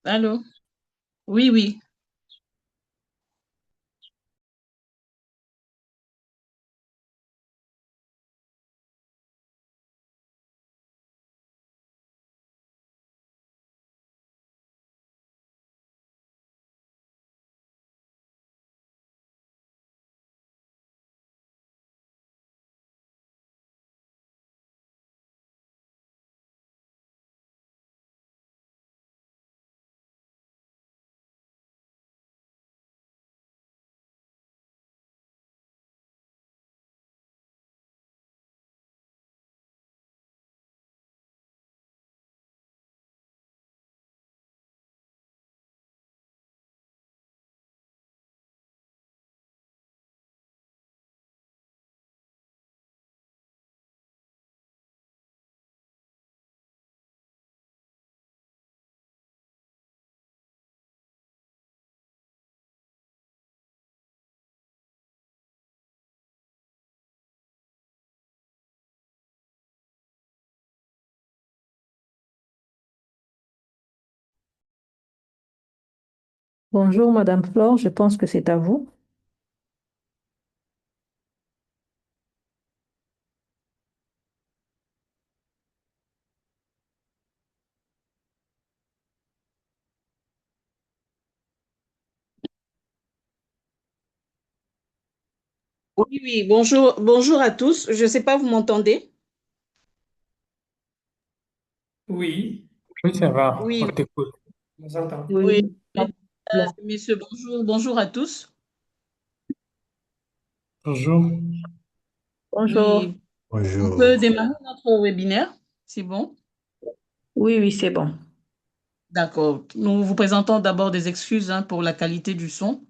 Allô? Oui, oui. Bonjour, Madame Flore, je pense que c'est à vous. Oui, oui. Bonjour, bonjour à tous. Je ne sais pas, vous m'entendez? Oui, oui, ça va, on Oui, t'écoute. On nous entend. oui. Oui. Messieurs, bonjour, bonjour à tous. Bonjour. Bonjour. Oui, on peut Bonjour. démarrer notre webinaire. C'est bon? Oui, oui, c'est bon. D'accord. Nous vous présentons d'abord des excuses pour la qualité du son.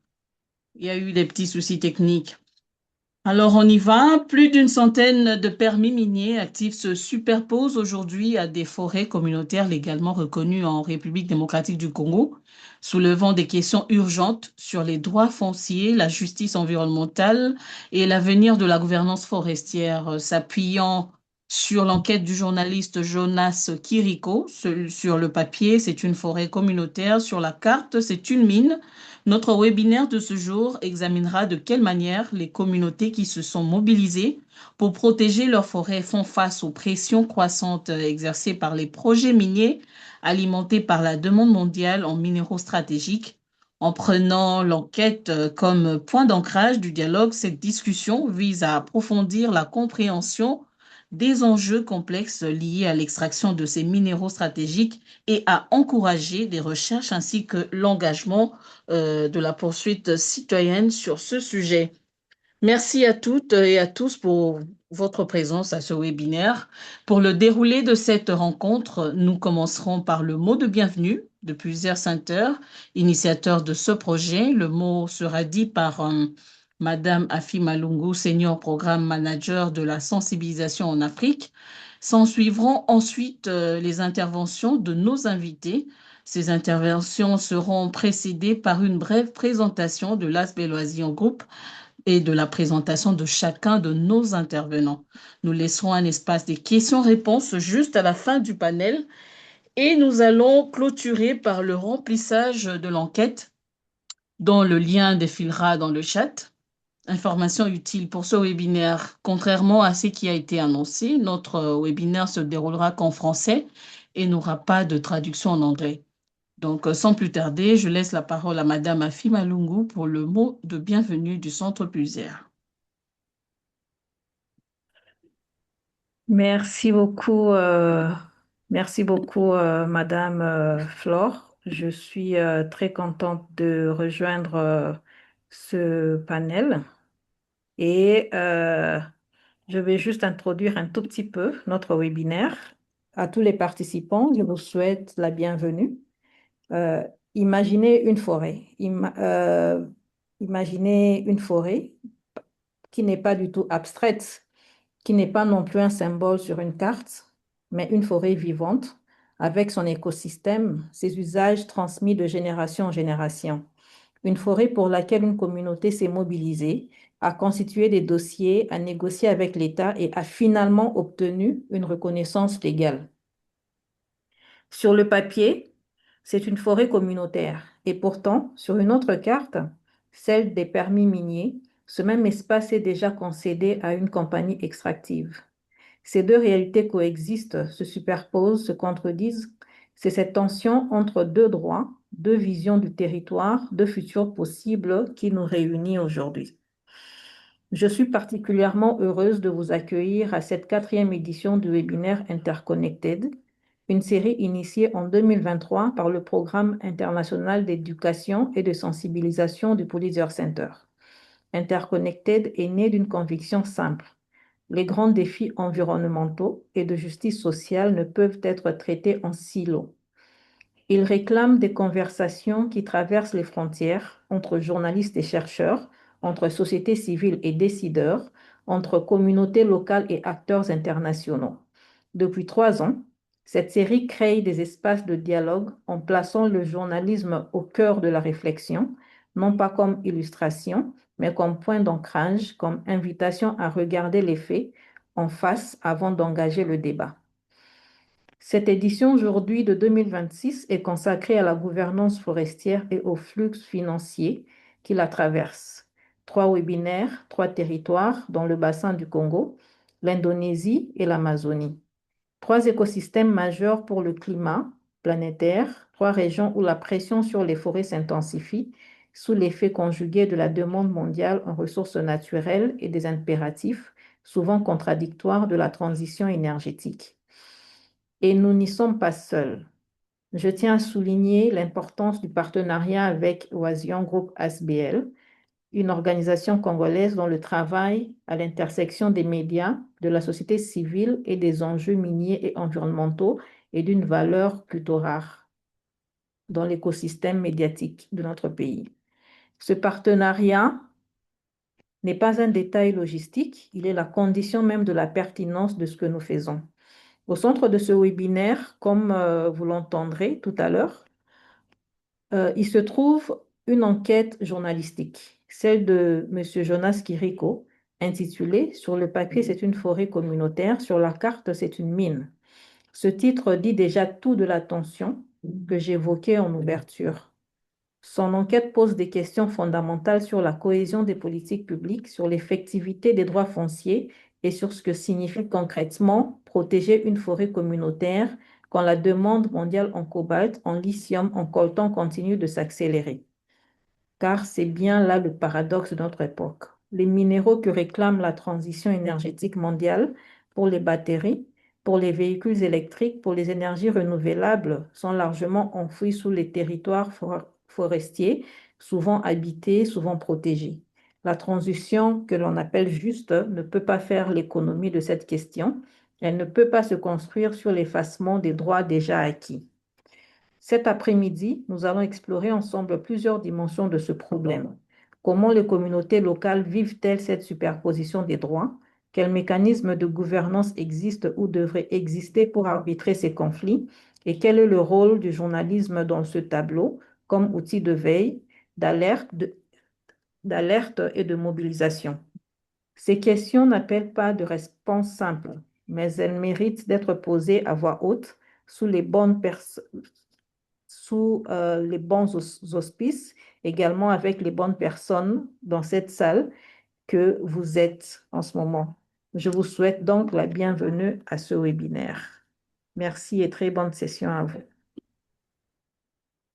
Il y a eu des petits soucis techniques. Alors, on y va. Plus d'une centaine de permis miniers actifs se superposent aujourd'hui à des forêts communautaires légalement reconnues en République démocratique du Congo, soulevant des questions urgentes sur les droits fonciers, la justice environnementale et l'avenir de la gouvernance forestière, s'appuyant sur l'enquête du journaliste Jonas Kiriko. Sur le papier, c'est une forêt communautaire. Sur la carte, c'est une mine. Notre webinaire de ce jour examinera de quelle manière les communautés qui se sont mobilisées pour protéger leurs forêts font face aux pressions croissantes exercées par les projets miniers alimentés par la demande mondiale en minéraux stratégiques. En prenant l'enquête comme point d'ancrage du dialogue, cette discussion vise à approfondir la compréhension des enjeux complexes liés à l'extraction de ces minéraux stratégiques et à encourager des recherches ainsi que l'engagement de la poursuite citoyenne sur ce sujet. Merci à toutes et à tous pour votre présence à ce webinaire. Pour le déroulé de cette rencontre, nous commencerons par le mot de bienvenue de plusieurs senteurs, initiateurs de ce projet. Le mot sera dit par Madame Afi Malungu, senior programme manager de la sensibilisation en Afrique. S'en suivront ensuite les interventions de nos invités. Ces interventions seront précédées par une brève présentation de l'As Loisir Group et de la présentation de chacun de nos intervenants. Nous laisserons un espace des questions-réponses juste à la fin du panel et nous allons clôturer par le remplissage de l'enquête dont le lien défilera dans le chat. Information utile pour ce webinaire. Contrairement à ce qui a été annoncé, notre webinaire se déroulera qu'en français et n'aura pas de traduction en anglais. Donc, sans plus tarder, je laisse la parole à Madame Afima Lungu pour le mot de bienvenue du Centre Pulsaire. Merci beaucoup, Madame Flore. Je suis très contente de rejoindre ce panel et je vais juste introduire un tout petit peu notre webinaire. À tous les participants, je vous souhaite la bienvenue. Euh, imaginez une forêt. Imaginez une forêt qui n'est pas du tout abstraite, qui n'est pas non plus un symbole sur une carte, mais une forêt vivante avec son écosystème, ses usages transmis de génération en génération. Une forêt pour laquelle une communauté s'est mobilisée, a constitué des dossiers, a négocié avec l'État et a finalement obtenu une reconnaissance légale. Sur le papier, C'est une forêt communautaire. Et pourtant, sur une autre carte, celle des permis miniers, ce même espace est déjà concédé à une compagnie extractive. Ces deux réalités coexistent, se superposent, se contredisent. C'est cette tension entre deux droits, deux visions du territoire, deux futurs possibles qui nous réunit aujourd'hui. Je suis particulièrement heureuse de vous accueillir à cette 4e édition du webinaire Interconnected, une série initiée en 2023 par le Programme international d'éducation et de sensibilisation du Pulitzer Center. Interconnected est né d'une conviction simple. Les grands défis environnementaux et de justice sociale ne peuvent être traités en silo. Il réclame des conversations qui traversent les frontières entre journalistes et chercheurs, entre société civile et décideurs, entre communautés locales et acteurs internationaux. Depuis 3 ans, cette série crée des espaces de dialogue en plaçant le journalisme au cœur de la réflexion, non pas comme illustration, mais comme point d'ancrage, comme invitation à regarder les faits en face avant d'engager le débat. Cette édition aujourd'hui de 2026 est consacrée à la gouvernance forestière et aux flux financiers qui la traversent. 3 webinaires, 3 territoires dans le bassin du Congo, l'Indonésie et l'Amazonie. 3 écosystèmes majeurs pour le climat planétaire, 3 régions où la pression sur les forêts s'intensifie sous l'effet conjugué de la demande mondiale en ressources naturelles et des impératifs, souvent contradictoires, de la transition énergétique. Et nous n'y sommes pas seuls. Je tiens à souligner l'importance du partenariat avec Oasion Group ASBL, une organisation congolaise dont le travail à l'intersection des médias, de la société civile et des enjeux miniers et environnementaux est d'une valeur plutôt rare dans l'écosystème médiatique de notre pays. Ce partenariat n'est pas un détail logistique, il est la condition même de la pertinence de ce que nous faisons. Au centre de ce webinaire, comme vous l'entendrez tout à l'heure, il se trouve une enquête journalistique, celle de M. Jonas Kiriko, intitulée « Sur le papier, c'est une forêt communautaire, sur la carte, c'est une mine ». Ce titre dit déjà tout de la tension que j'évoquais en ouverture. Son enquête pose des questions fondamentales sur la cohésion des politiques publiques, sur l'effectivité des droits fonciers et sur ce que signifie concrètement protéger une forêt communautaire quand la demande mondiale en cobalt, en lithium, en coltan continue de s'accélérer. Car c'est bien là le paradoxe de notre époque. Les minéraux que réclame la transition énergétique mondiale pour les batteries, pour les véhicules électriques, pour les énergies renouvelables sont largement enfouis sous les territoires forestiers, souvent habités, souvent protégés. La transition que l'on appelle juste ne peut pas faire l'économie de cette question. Elle ne peut pas se construire sur l'effacement des droits déjà acquis. Cet après-midi, nous allons explorer ensemble plusieurs dimensions de ce problème. Comment les communautés locales vivent-elles cette superposition des droits? Quels mécanismes de gouvernance existent ou devraient exister pour arbitrer ces conflits? Et quel est le rôle du journalisme dans ce tableau comme outil de veille, d'alerte et de mobilisation? Ces questions n'appellent pas de réponse simple, mais elles méritent d'être posées à voix haute sous les bons auspices, également avec les bonnes personnes dans cette salle que vous êtes en ce moment. Je vous souhaite donc la bienvenue à ce webinaire. Merci et très bonne session à vous.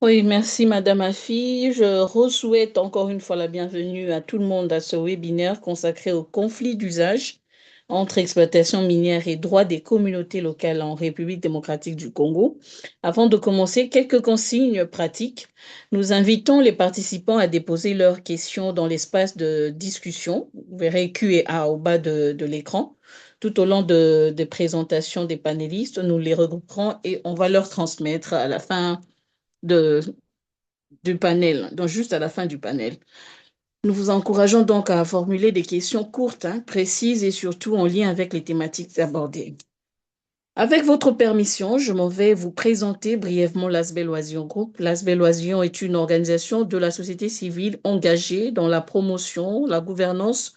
Oui, merci Madame Afi. Je re-souhaite encore une fois la bienvenue à tout le monde à ce webinaire consacré au conflit d'usage entre exploitation minière et droits des communautés locales en République démocratique du Congo. Avant de commencer, quelques consignes pratiques. Nous invitons les participants à déposer leurs questions dans l'espace de discussion. Vous verrez Q&A au bas de l'écran. Tout au long des présentations des panélistes, nous les regrouperons et on va leur transmettre à la fin du panel, donc juste à la fin du panel. Nous vous encourageons donc à formuler des questions courtes, précises et surtout en lien avec les thématiques abordées. Avec votre permission, je m'en vais vous présenter brièvement l'Asbel Oasion Group. L'Asbel Oasion est une organisation de la société civile engagée dans la promotion, la gouvernance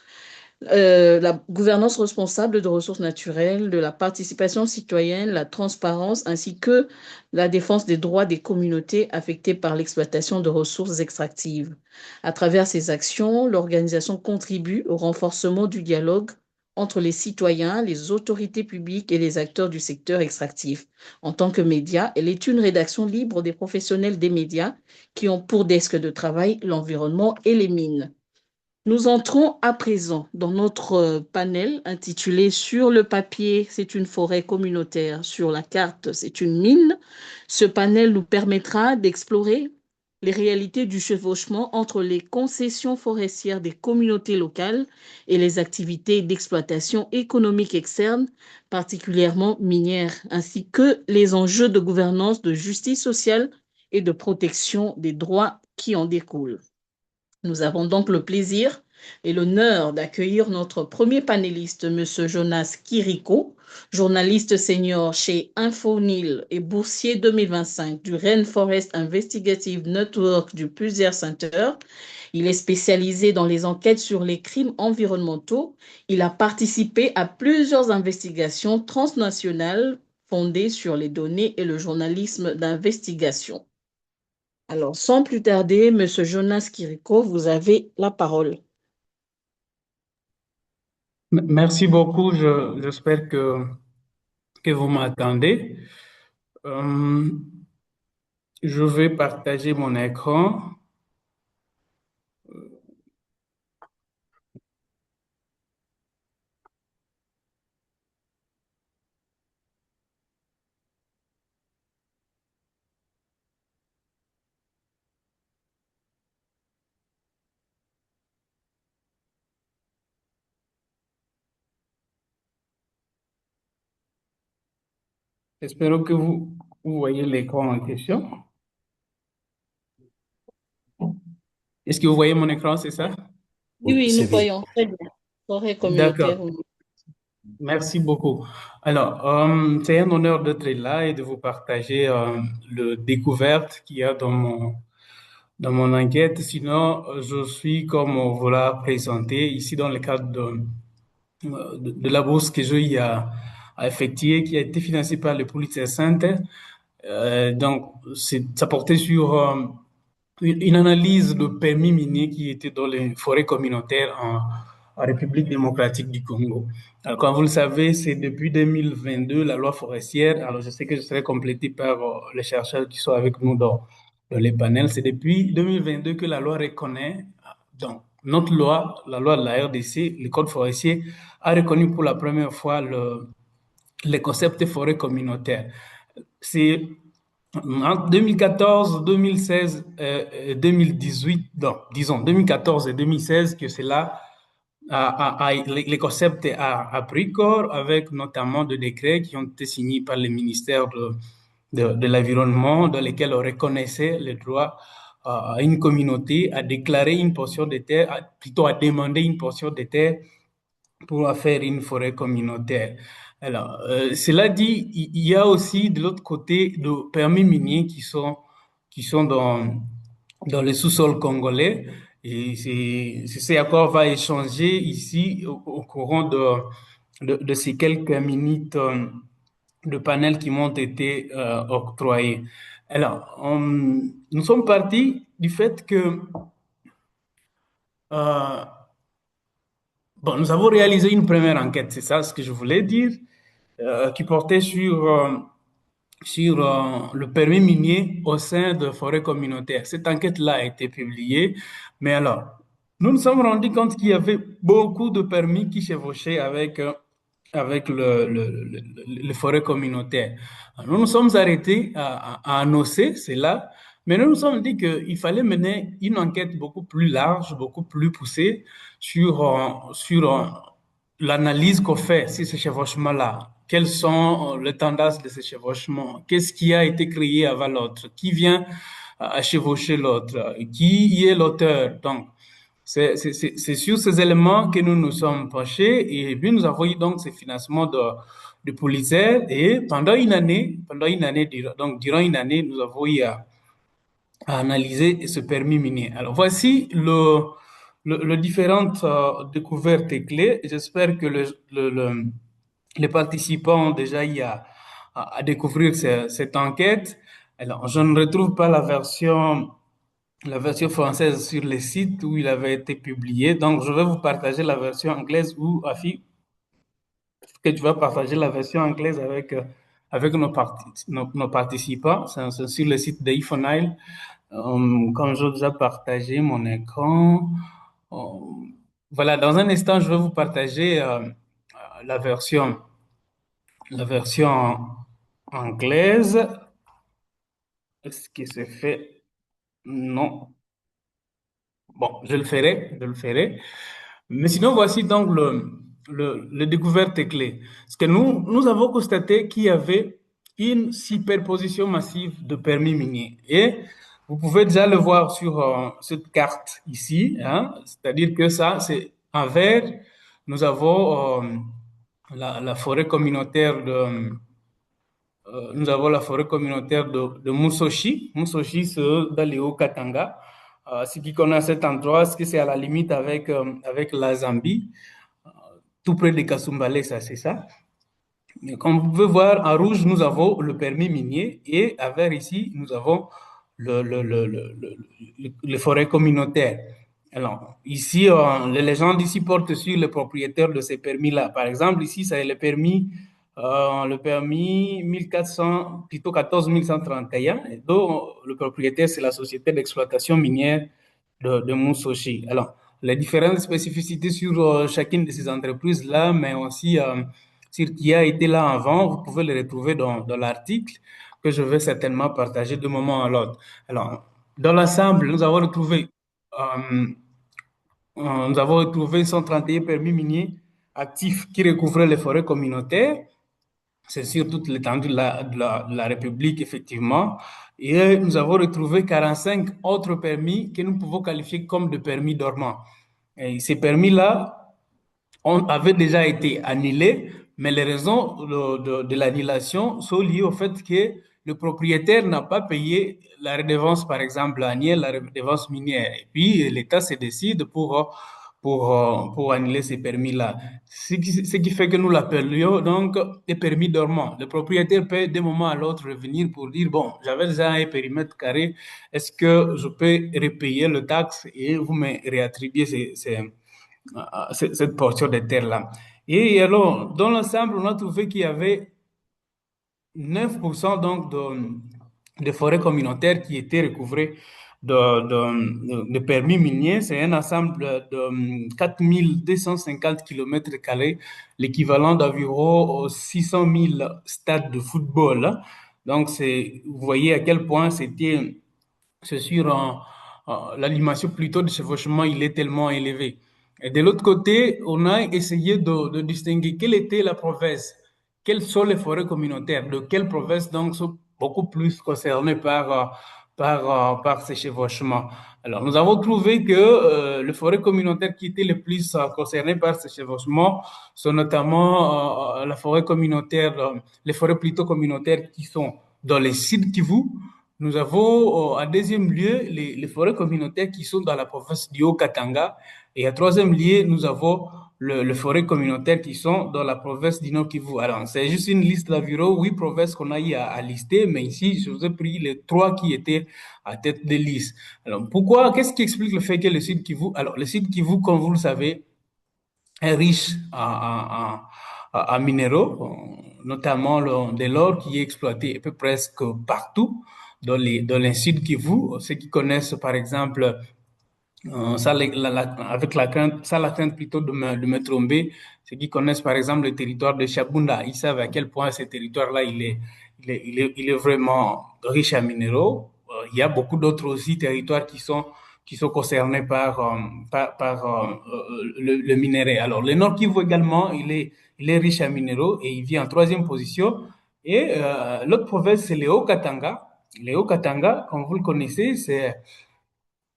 la gouvernance responsable de ressources naturelles, de la participation citoyenne, la transparence, ainsi que la défense des droits des communautés affectées par l'exploitation de ressources extractives. À travers ces actions, l'organisation contribue au renforcement du dialogue entre les citoyens, les autorités publiques et les acteurs du secteur extractif. En tant que média, elle est une rédaction libre des professionnels des médias qui ont pour desk de travail l'environnement et les mines. Nous entrons à présent dans notre panel intitulé Sur le papier, c'est une forêt communautaire, sur la carte, c'est une mine. Ce panel nous permettra d'explorer les réalités du chevauchement entre les concessions forestières des communautés locales et les activités d'exploitation économique externe, particulièrement minières, ainsi que les enjeux de gouvernance, de justice sociale et de protection des droits qui en découlent. Nous avons donc le plaisir et l'honneur d'accueillir notre premier panéliste, M. Jonas Kiriko, journaliste senior chez InfoNil et boursier 2025 du Rainforest Investigative Network du Pulsar Center. Il est spécialisé dans les enquêtes sur les crimes environnementaux. Il a participé à plusieurs investigations transnationales fondées sur les données et le journalisme d'investigation. Alors, sans plus tarder, Monsieur Jonas Kiriko, vous avez la parole. Merci beaucoup. J'espère que vous m'attendez. Euh, je vais partager mon écran. J'espère que vous voyez l'écran en question. Est-ce que vous voyez mon écran, c'est ça? Oui, oui, nous c'est bien. voyons. Très bien. Forêt communautaire. D'accord. Merci beaucoup. Alors, c'est un honneur d'être là et de vous partager le découverte qu'il y a dans mon enquête. Sinon, je suis, comme on vous l'a présenté, ici dans le cadre de la bourse que j'ai eu à effectuer, qui a été financée par le Pulitzer Center. Donc, ça portait sur une analyse de permis miniers qui étaient dans les forêts communautaires en République démocratique du Congo. Alors, comme vous le savez, c'est depuis 2022 la loi forestière. Alors, je sais que je serai complété par les chercheurs qui sont avec nous dans les panels. C'est depuis 2022 que la loi reconnaît, donc notre loi, la loi de la RDC, le code forestier, a reconnu pour la première fois le concept de forêt communautaire. C'est en 2014, 2016, 2018, donc, disons 2014 et 2016 que cela les concepts a pris corps avec notamment des décrets qui ont été signés par le ministère de l'Environnement dans lesquels on reconnaissait le droit à une communauté à déclarer une portion de terre, plutôt à demander une portion de terre pour faire une forêt communautaire. Alors, cela dit, il y a aussi de l'autre côté de permis miniers qui sont dans le sous-sol congolais. Et c'est ce à quoi on va échanger ici au courant de ces quelques minutes de panel qui m'ont été octroyés. Alors, nous sommes partis du fait que bon, nous avons réalisé une première enquête, c'est ça ce que je voulais dire, qui portait sur le permis minier au sein de forêts communautaires. Cette enquête-là a été publiée, mais alors, nous nous sommes rendus compte qu'il y avait beaucoup de permis qui chevauchaient avec les forêts communautaires. Alors, nous nous sommes arrêtés à annoncer cela, mais nous nous sommes dit qu'il fallait mener une enquête beaucoup plus large, beaucoup plus poussée sur l'analyse qu'on fait sur ce chevauchement-là. Quelles sont les tendances de ce chevauchement? Qu'est-ce qui a été créé avant l'autre? Qui vient à chevaucher l'autre? Qui y est l'auteur? Donc, c'est sur ces éléments que nous nous sommes penchés et puis nous avons eu donc ces financements de Pulitzer et pendant une année, donc durant une année, nous avons eu à analyser ce permis minier. Alors, voici les différentes découvertes et clés. J'espère que les participants ont déjà eu à découvrir cette enquête. Alors, je ne retrouve pas la version française sur le site où il avait été publié. Donc, je vais vous partager la version anglaise ou, Afi, que tu vas partager la version anglaise avec nos participants. C'est sur le site de Ifonile. Comme j'ai déjà partagé mon écran, euh, voilà, dans un instant, je vais vous partager la la version anglaise. Est-ce que c'est fait? Non. Bon, je le ferai. Mais sinon, voici donc le découverte clé. Parce que nous avons constaté qu'il y avait une superposition massive de permis miniers. Et vous pouvez déjà le voir sur cette carte ici, hein. C'est-à-dire que ça, c'est en vert, nous avons la forêt communautaire nous avons la forêt communautaire de Musoshi. Musoshi, c'est dans les Hauts-Katanga. Ceux qui connaissent cet endroit, c'est que c'est à la limite avec la Zambie, tout près de Kasumbalé, ça, c'est ça. Et comme vous pouvez voir, en rouge, nous avons le permis minier et à vert ici, nous avons les forêts communautaires. Alors, ici, les légendes ici portent sur le propriétaire de ces permis-là. Par exemple, ici, c'est le permis 1400, plutôt 14 131, dont le propriétaire, c'est la société d'exploitation minière de Musoshi. Alors, les différentes spécificités sur chacune de ces entreprises-là, mais aussi sur qui a été là avant, vous pouvez les retrouver dans l'article que je vais certainement partager de moment à l'autre. Alors, dans l'ensemble, nous avons retrouvé 131 permis miniers actifs qui recouvraient les forêts communautaires. C'est sur toute l'étendue de la République, effectivement. Et nous avons retrouvé 45 autres permis que nous pouvons qualifier comme de permis dormants. Et ces permis-là avaient déjà été annulés, mais les raisons de l'annulation sont liées au fait que le propriétaire n'a pas payé la redevance, par exemple, annuelle, la redevance minière. Et puis, l'État se décide pour annuler ces permis-là. Ce qui fait que nous l'appelions donc des permis dormants. Le propriétaire peut d'un moment à l'autre revenir pour dire, bon, j'avais déjà un périmètre carré, est-ce que je peux repayer le taxe et vous me réattribuez cette portion de terre-là. Et alors, dans l'ensemble, on a trouvé qu'il y avait 9% donc de forêts communautaires qui étaient recouvrées de permis miniers. C'est un ensemble de 4250 km², l'équivalent d'environ 600 000 stades de football. Donc, vous voyez à quel point c'est sûr, l'animation plutôt de chevauchement, il est tellement élevé. Et de l'autre côté, on a essayé de distinguer quelle était la province, quelles sont les forêts communautaires, de quelles provinces donc sont beaucoup plus concernées par ces chevauchements. Alors, nous avons trouvé que les forêts communautaires qui étaient les plus concernées par ces chevauchements sont notamment la forêt communautaire, les forêts plutôt communautaires qui sont dans les Sud Kivu. Nous avons en deuxième lieu les forêts communautaires qui sont dans la province du Haut-Katanga. Et en troisième lieu, nous avons les forêts communautaires qui sont dans la province du Nord Kivu. Alors, c'est juste une liste d'environ 8 provinces qu'on a eu à lister, mais ici, je vous ai pris les 3 qui étaient à tête de liste. Alors, qu'est-ce qui explique le fait que le Sud Kivu, alors, le Sud Kivu, comme vous le savez, est riche en minéraux, notamment de l'or qui est exploité un peu presque partout dans les Sud Kivu. Ceux qui connaissent, par exemple, avec la crainte, ça la crainte plutôt de me tromper. Ceux qui connaissent par exemple le territoire de Chabunda, ils savent à quel point ce territoire-là, il est vraiment riche en minéraux. Il y a beaucoup d'autres aussi territoires qui sont concernés par le minerai. Alors, le Nord Kivu également, il est riche en minéraux et il vient en troisième position. Et l'autre province, c'est le Haut-Katanga. Le Haut-Katanga, comme vous le connaissez,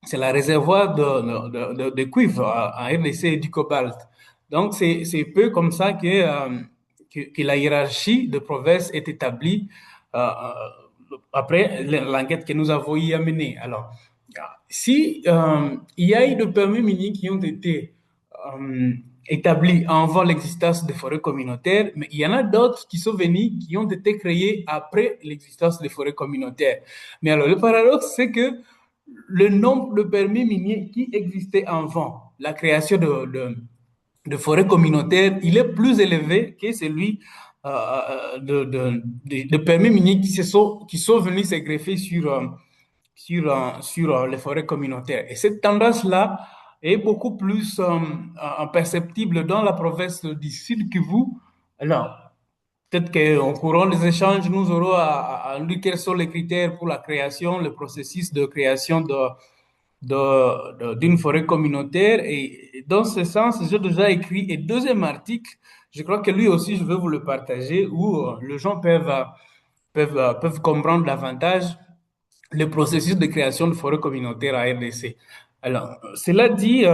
c'est la réservoir de cuivre en RDC et du cobalt. Donc, c'est peu comme ça que la hiérarchie de provinces est établie après l'enquête que nous avons y amenée. Alors, Si il y a eu des permis miniers qui ont été euh, établis avant l'existence des forêts communautaires, mais il y en a d'autres qui sont venus, qui ont été créés après l'existence des forêts communautaires. Mais alors, le paradoxe, c'est que le nombre de permis miniers qui existaient avant la création de forêts communautaires, il est plus élevé que celui de permis miniers qui sont venus se greffer sur les forêts communautaires. Et cette tendance-là est beaucoup plus perceptible dans la province du Sud Kivu. Alors, peut-être qu'au courant des échanges, nous aurons à lire quels sont les critères pour la création, le processus de création d'une forêt communautaire. Et dans ce sens, j'ai déjà écrit un deuxième article, je crois que lui aussi, je vais vous le partager, où les gens peuvent comprendre davantage le processus de création de forêts communautaires à RDC. Alors, cela dit,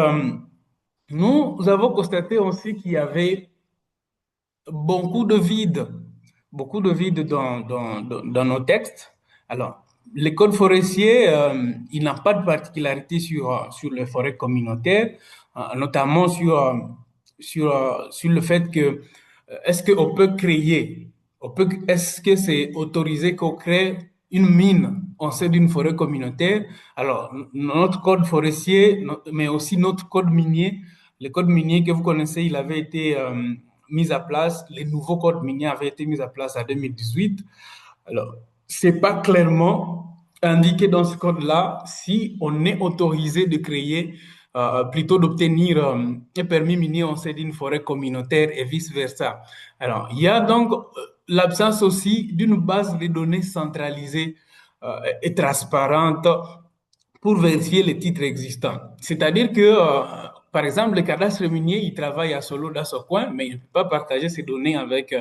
nous avons constaté aussi qu'il y avait beaucoup de vide, beaucoup de vide dans nos textes. Alors, les codes forestiers, il n'a pas de particularité sur les forêts communautaires, notamment sur le fait que est-ce qu'on peut créer, est-ce que c'est autorisé qu'on crée une mine en sein d'une forêt communautaire? Alors, notre code forestier, mais aussi notre code minier, le code minier que vous connaissez, il avait été mis à place, les nouveaux codes miniers avaient été mis à place en 2018. Alors, c'est pas clairement indiqué dans ce code-là si on est autorisé de créer, plutôt d'obtenir un permis minier en sein d'une forêt communautaire et vice-versa. Alors, il y a donc l'absence aussi d'une base de données centralisée et transparente pour vérifier les titres existants. C'est-à-dire que, par exemple, le cadastre minier, il travaille à solo dans son coin, mais il ne peut pas partager ses données avec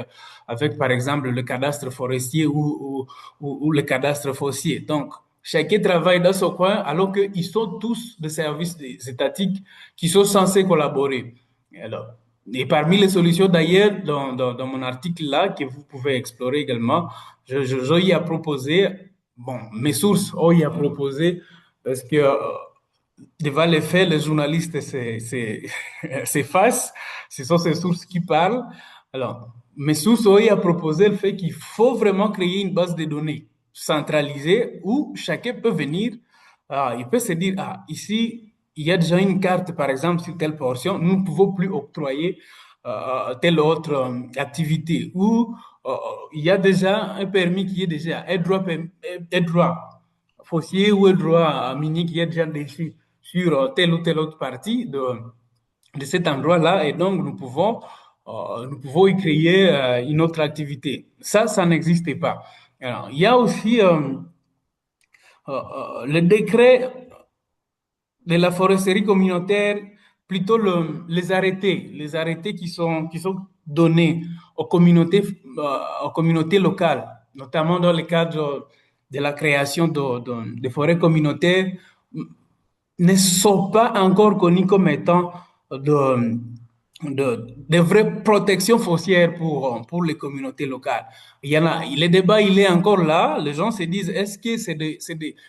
par exemple, le cadastre forestier ou le cadastre foncier. Donc, chacun travaille dans son coin alors qu'ils sont tous des services étatiques qui sont censés collaborer. Alors, et parmi les solutions d'ailleurs, dans mon article là, que vous pouvez explorer également, je y a proposé, bon, mes sources ont y a proposé parce que devant les faits, les journalistes s'effacent. Ce sont ces sources qui parlent. Alors, mes sources ont à proposer le fait qu'il faut vraiment créer une base de données centralisée où chacun peut venir, il peut se dire, ah, ici, il y a déjà une carte, par exemple, sur telle portion, nous ne pouvons plus octroyer telle autre activité. Ou il y a déjà un permis qui est déjà un droit foncier ou un droit minier qui est déjà décrit sur telle ou telle autre partie de cet endroit-là et donc nous pouvons y créer une autre activité. Ça n'existait pas. Alors, il y a aussi le décret de la foresterie communautaire, plutôt les arrêtés qui sont donnés aux communautés locales, notamment dans le cadre de la création de forêts communautaires, ne sont pas encore connus comme étant de, de vraies protections foncières pour les communautés locales. Il y en a, le débat, il est encore là. Les gens se disent, est-ce que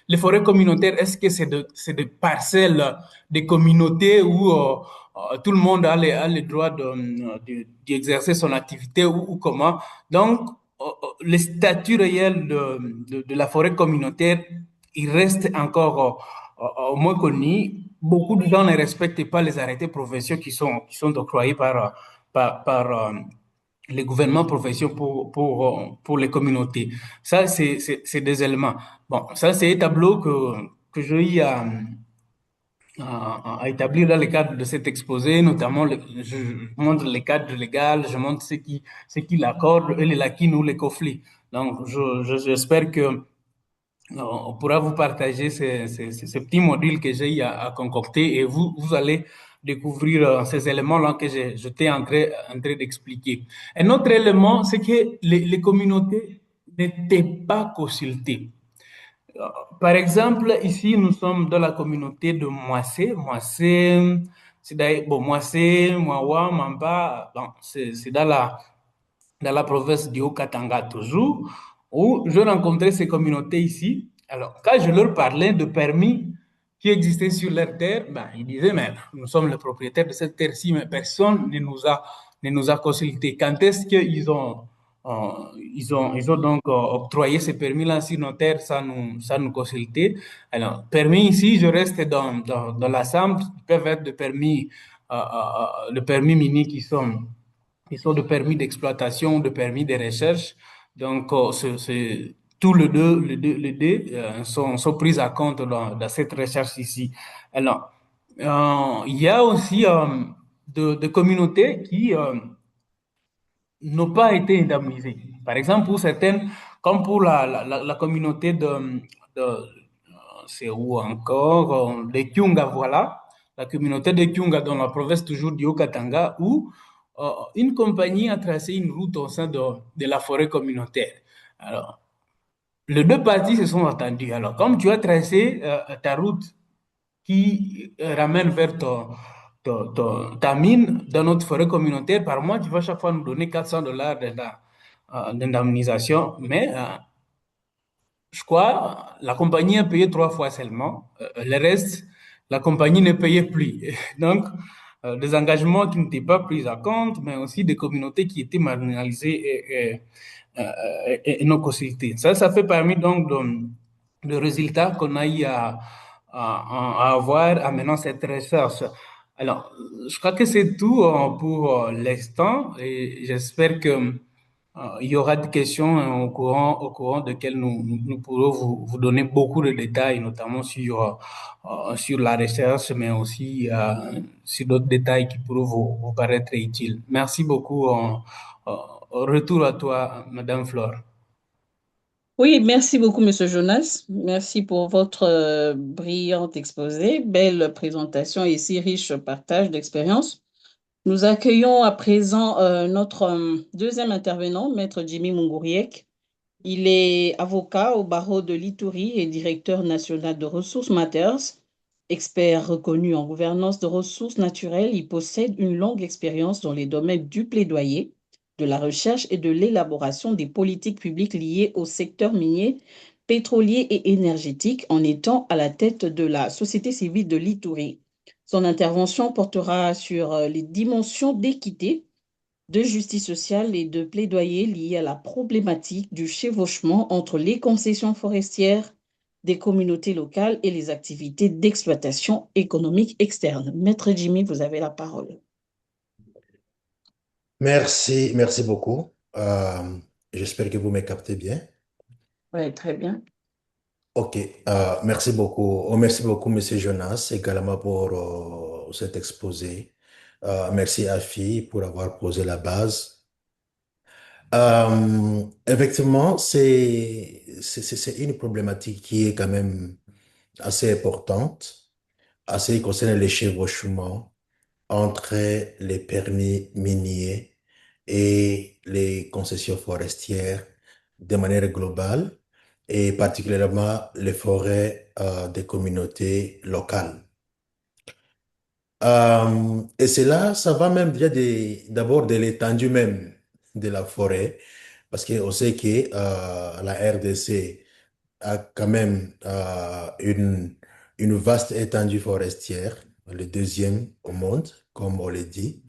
les forêts communautaires, est-ce que c'est des parcelles des communautés où tout le monde a le droit d'exercer son activité ou comment? Donc, le statut réel de la forêt communautaire, il reste encore moins connu. Beaucoup de gens ne respectent pas les arrêtés provinciaux qui sont octroyés par les gouvernements provinciaux pour les communautés. Ça, c'est des éléments. Bon, ça, c'est un tableau que j'ai eu à établir dans le cadre de cet exposé, notamment je montre les cadres légaux, je montre ce qui l'accorde et les lacunes ou les conflits. Donc, j'espère que on pourra vous partager ces petits modules que j'ai à concocter et vous allez découvrir ces éléments-là que j'étais en train d'expliquer. Un autre élément, c'est que les communautés n'étaient pas consultées. Par exemple, ici, nous sommes dans la communauté de Moissé. Moissé, c'est bon, Moissé, Mwawa, Mamba, bon, c'est dans la province du Haut-Katanga toujours, où je rencontrais ces communautés ici. Alors, quand je leur parlais de permis qui existait sur leur terre, ben, ils disaient, mais nous sommes les propriétaires de cette terre-ci, mais personne ne nous a consultés. Quand est-ce qu'ils ont, ils ont donc octroyé ces permis-là sur nos terres sans nous consulter? Alors, permis ici, je reste dans l'ensemble, ils peuvent être de permis miniers qui sont de permis d'exploitation, de permis de recherche. Donc, tous les deux sont pris à compte dans cette recherche ici. Alors, il y a aussi de communautés qui n'ont pas été indemnisées. Par exemple, pour certaines, comme pour la communauté c'est où encore, les Kiunga, voilà, la communauté de Kiunga dans la province toujours du Haut-Katanga, où une compagnie a tracé une route au sein de la forêt communautaire. Alors, les deux parties se sont entendues. Alors, comme tu as tracé ta route qui ramène vers ta mine dans notre forêt communautaire, par mois, tu vas chaque fois nous donner $400 d'indemnisation. Mais je crois la compagnie a payé 3 fois seulement. Le reste, la compagnie ne payait plus. Donc, des engagements qui n'étaient pas pris en compte, mais aussi des communautés qui étaient marginalisées et non consultées. Ça fait parmi donc de résultats qu'on a eu à avoir en menant cette recherche. Alors, je crois que c'est tout pour l'instant et j'espère que il y aura des questions au courant desquelles nous pourrons vous donner beaucoup de détails, notamment sur la recherche, mais aussi sur d'autres détails qui pourront vous paraître utiles. Merci beaucoup. Retour à toi, Madame Flore. Oui, merci beaucoup, Monsieur Jonas. Merci pour votre brillant exposé, belle présentation et si riche partage d'expérience. Nous accueillons à présent notre deuxième intervenant, Maître Jimmy Mungouriek. Il est avocat au barreau de l'Ituri et directeur national de Ressources Matters. Expert reconnu en gouvernance de ressources naturelles, il possède une longue expérience dans les domaines du plaidoyer, de la recherche et de l'élaboration des politiques publiques liées au secteur minier, pétrolier et énergétique en étant à la tête de la société civile de l'Ituri. Son intervention portera sur les dimensions d'équité, de justice sociale et de plaidoyer liées à la problématique du chevauchement entre les concessions forestières des communautés locales et les activités d'exploitation économique externe. Maître Jimmy, vous avez la parole. Merci beaucoup. J'espère que vous me captez bien. Oui, très bien. Ok, merci beaucoup. Oh, merci beaucoup, Monsieur Jonas, également pour cet exposé. Merci, Afi, pour avoir posé la base. Effectivement, c'est une problématique qui est quand même assez importante, assez qui concerne les chevauchements entre les permis miniers et les concessions forestières de manière globale et particulièrement les forêts des communautés locales. Et cela, ça va même déjà d'abord de l'étendue même de la forêt, parce qu'on sait que la RDC a quand même une vaste étendue forestière, le deuxième au monde, comme on le dit,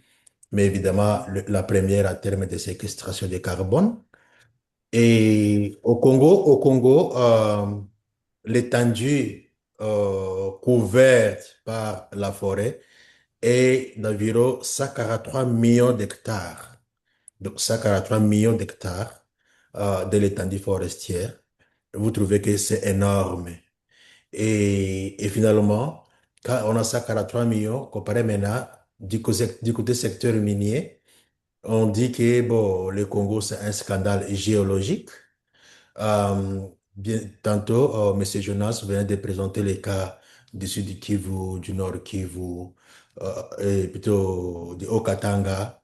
mais évidemment la première en termes de séquestration de carbone. Et au Congo, l'étendue couverte par la forêt est d'environ 143 millions d'hectares. Donc 143 millions d'hectares de l'étendue forestière. Vous trouvez que c'est énorme. Et finalement, quand on a 143 millions, comparé maintenant du côté secteur minier, on dit que bon, le Congo, c'est un scandale géologique. Tantôt, M. Jonas vient de présenter les cas du Sud Kivu, du Nord Kivu, et plutôt du Haut-Katanga.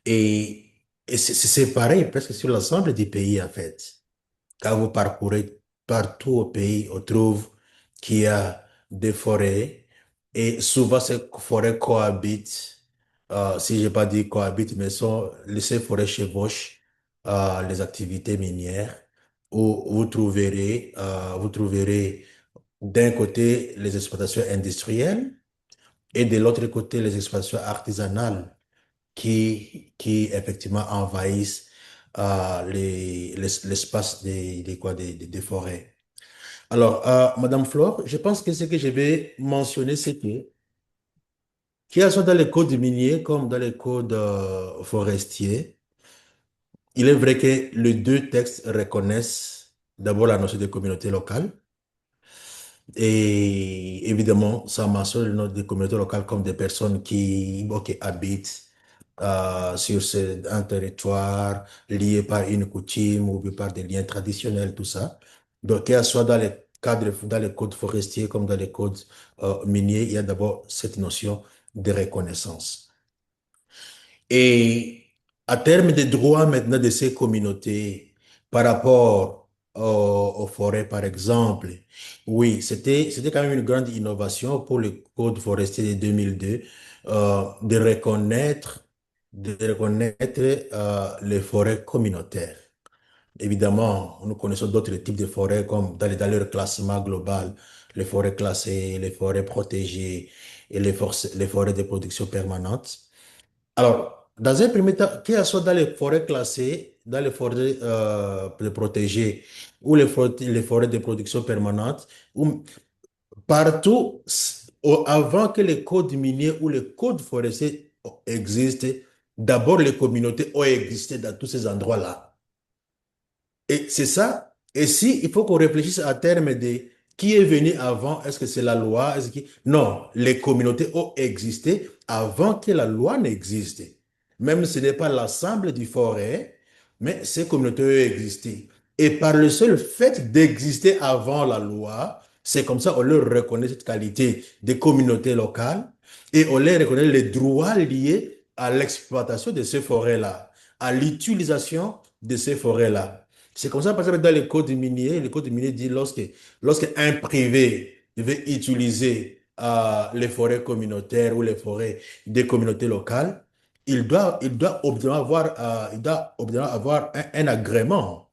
Et, et c'est pareil presque sur l'ensemble du pays, en fait. Quand vous parcourez partout au pays, on trouve qu'il y a des forêts et souvent ces forêts cohabitent, si je n'ai pas dit cohabitent, mais ces forêts chevauchent les activités minières où vous trouverez d'un côté les exploitations industrielles et de l'autre côté les exploitations artisanales qui effectivement envahissent l'espace des forêts. Alors, Madame Flore, je pense que ce que je vais mentionner, c'est que, qu'il y a soit dans les codes miniers comme dans les codes forestiers, il est vrai que les deux textes reconnaissent d'abord la notion de communauté locale. Et évidemment, ça mentionne le nom des communautés locales comme des personnes qui, bon, qui habitent sur un territoire lié par une coutume ou bien par des liens traditionnels, tout ça. Donc, qu'elle soit dans les cadres, dans les codes forestiers comme dans les codes miniers, il y a d'abord cette notion de reconnaissance. Et à terme des droits maintenant de ces communautés par rapport aux forêts, par exemple, oui, c'était quand même une grande innovation pour le Code forestier de 2002 de reconnaître les forêts communautaires. Évidemment, nous connaissons d'autres types de forêts comme dans leur classement global, les forêts classées, les forêts protégées et les forêts de production permanente. Alors, dans un premier temps, qu'il soit dans les forêts classées, dans les forêts protégées ou les forêts de production permanente, ou partout, avant que les codes miniers ou les codes forestiers existent, d'abord les communautés ont existé dans tous ces endroits-là. Et c'est ça. Et si il faut qu'on réfléchisse à terme de qui est venu avant, est-ce que c'est la loi? Non, les communautés ont existé avant que la loi n'existe. Même si ce n'est pas l'ensemble du forêt, mais ces communautés ont existé. Et par le seul fait d'exister avant la loi, c'est comme ça on leur reconnaît cette qualité de communauté locale et on leur reconnaît les droits liés à l'exploitation de ces forêts-là, à l'utilisation de ces forêts-là. C'est comme ça, par exemple, dans le code minier dit lorsqu'un privé veut utiliser les forêts communautaires ou les forêts des communautés locales, il doit obtenir avoir un agrément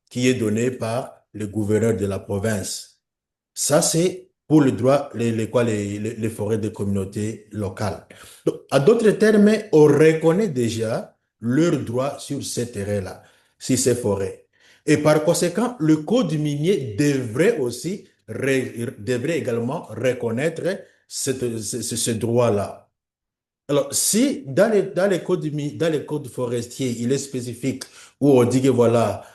qui est donné par le gouverneur de la province. Ça, c'est pour le droit, les forêts de communautés locales. Donc, à d'autres termes, on reconnaît déjà leurs droits sur ces terrains-là, sur ces forêts. Et par conséquent, le code minier devrait également reconnaître ce droit-là. Alors, si dans les codes forestiers, il est spécifique où on dit que voilà,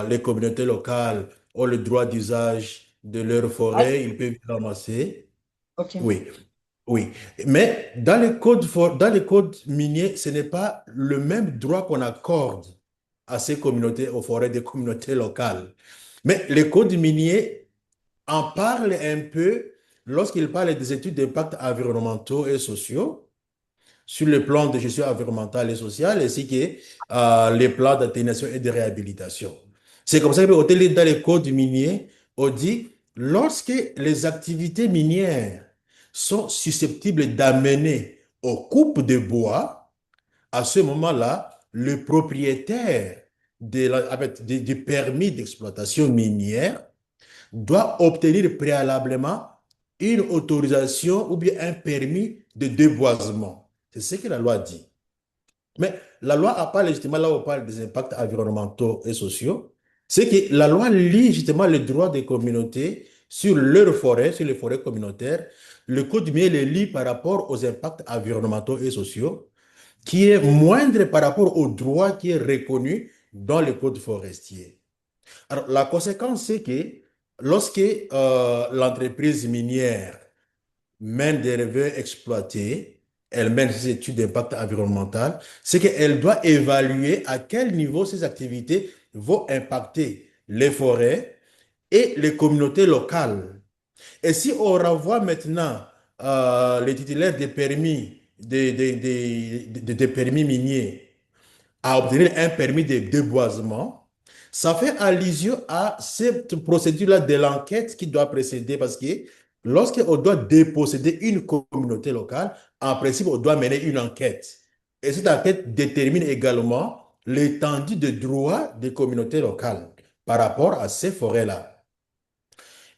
les communautés locales ont le droit d'usage de leur Ah, forêt, ils peuvent ramasser. ok. Oui, oui. Mais dans les codes miniers, ce n'est pas le même droit qu'on accorde à ces communautés, aux forêts des communautés locales. Mais les codes miniers en parlent un peu lorsqu'ils parlent des études d'impact environnementaux et sociaux sur le plan de gestion environnementale et sociale, ainsi que les plans d'atténuation et de réhabilitation. C'est comme ça que dans les codes miniers, on dit, lorsque les activités minières sont susceptibles d'amener aux coupes de bois, à ce moment-là, le propriétaire du permis d'exploitation minière doit obtenir préalablement une autorisation ou bien un permis de déboisement. C'est ce que la loi dit. Mais la loi n'a pas justement, là où on parle des impacts environnementaux et sociaux, c'est que la loi lie justement les droits des communautés sur leurs forêts, sur les forêts communautaires. Le code minier les lie par rapport aux impacts environnementaux et sociaux, qui est moindre par rapport aux droits qui est reconnu dans le code forestier. Alors, la conséquence, c'est que lorsque l'entreprise minière mène des revenus exploités, elle mène ses études d'impact environnemental, c'est qu'elle doit évaluer à quel niveau ces activités vont impacter les forêts et les communautés locales. Et si on renvoie maintenant les titulaires des permis miniers à obtenir un permis de déboisement, ça fait allusion à cette procédure-là de l'enquête qui doit précéder parce que lorsqu'on doit déposséder une communauté locale, en principe, on doit mener une enquête. Et cette enquête détermine également l'étendue de droits des communautés locales par rapport à ces forêts-là.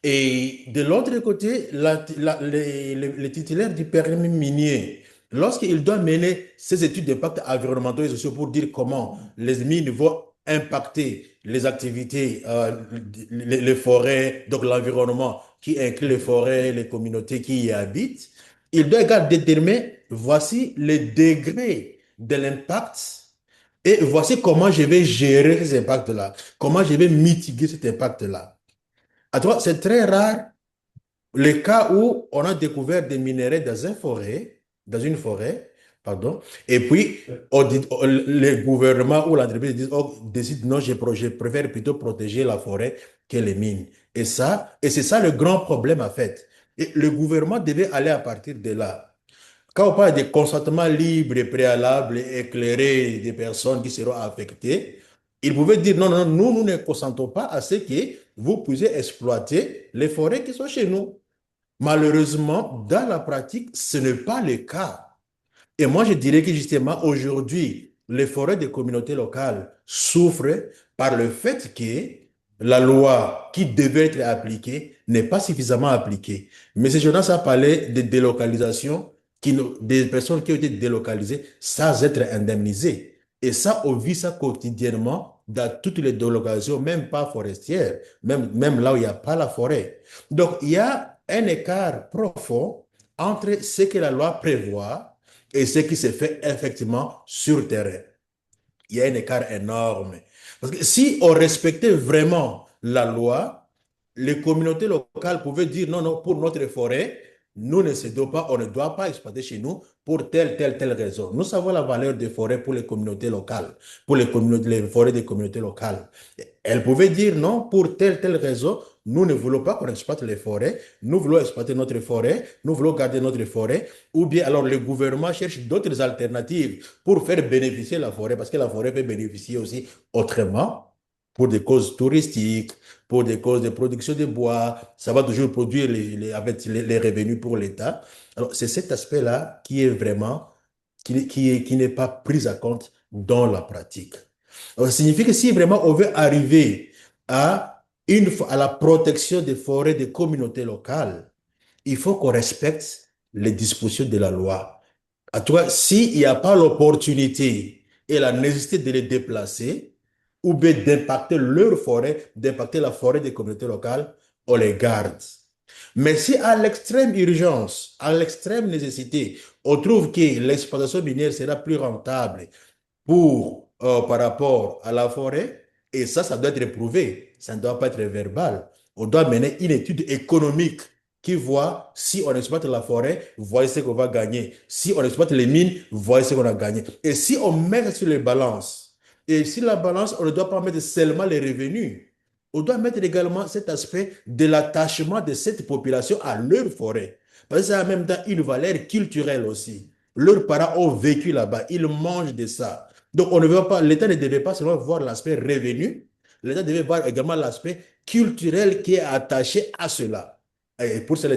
Et de l'autre côté, les titulaires du permis minier, lorsqu'il doit mener ses études d'impact environnementaux et sociaux pour dire comment les mines vont impacter les activités, les forêts, donc l'environnement qui inclut les forêts, les communautés qui y habitent, il doit également déterminer, voici les degrés de l'impact et voici comment je vais gérer ces impacts-là, comment je vais mitiguer cet impact-là. À toi, c'est très rare le cas où on a découvert des minerais dans une forêt, pardon, et puis le gouvernement ou l'entreprise décide non, je préfère plutôt protéger la forêt que les mines. Et c'est ça le grand problème en fait. Et le gouvernement devait aller à partir de là. Quand on parle de consentement libre et préalable et éclairé des personnes qui seront affectées, ils pouvaient dire non, non, nous ne consentons pas à ce que vous puissiez exploiter les forêts qui sont chez nous. Malheureusement, dans la pratique, ce n'est pas le cas. Et moi, je dirais que justement, aujourd'hui, les forêts des communautés locales souffrent par le fait que la loi qui devait être appliquée n'est pas suffisamment appliquée. Mais ce Jonas a parlé de délocalisation, des personnes qui ont été délocalisées sans être indemnisées. Et ça, on vit ça quotidiennement dans toutes les délocalisations, même pas forestières, même là où il n'y a pas la forêt. Donc, il y a un écart profond entre ce que la loi prévoit et ce qui se fait effectivement sur terrain. Il y a un écart énorme. Parce que si on respectait vraiment la loi, les communautés locales pouvaient dire non, non, pour notre forêt, nous ne cédons pas, on ne doit pas exploiter chez nous pour telle raison. Nous savons la valeur des forêts pour les communautés locales, pour les forêts des communautés locales. Elles pouvaient dire non, pour telle raison, nous ne voulons pas qu'on exploite les forêts, nous voulons exploiter notre forêt, nous voulons garder notre forêt, ou bien alors le gouvernement cherche d'autres alternatives pour faire bénéficier la forêt, parce que la forêt peut bénéficier aussi autrement, pour des causes touristiques, pour des causes de production de bois, ça va toujours produire avec les revenus pour l'État. Alors, c'est cet aspect-là qui est vraiment, qui n'est pas pris en compte dans la pratique. Alors, ça signifie que si vraiment on veut arriver à la protection des forêts des communautés locales, il faut qu'on respecte les dispositions de la loi. En tout cas, s'il n'y a pas l'opportunité et la nécessité de les déplacer, ou bien d'impacter leur forêt, d'impacter la forêt des communautés locales, on les garde. Mais si à l'extrême urgence, à l'extrême nécessité, on trouve que l'exploitation minière sera plus rentable par rapport à la forêt, et ça doit être prouvé, ça ne doit pas être verbal. On doit mener une étude économique qui voit si on exploite la forêt, voyez ce qu'on va gagner. Si on exploite les mines, voyez ce qu'on a gagné. Et si on met ça sur les balances, et si la balance, on ne doit pas mettre seulement les revenus, on doit mettre également cet aspect de l'attachement de cette population à leur forêt. Parce que ça a en même temps une valeur culturelle aussi. Leurs parents ont vécu là-bas, ils mangent de ça. Donc, on ne veut pas, l'État ne devait pas seulement voir l'aspect revenu, l'État devait voir également l'aspect culturel qui est attaché à cela. Et pour ça,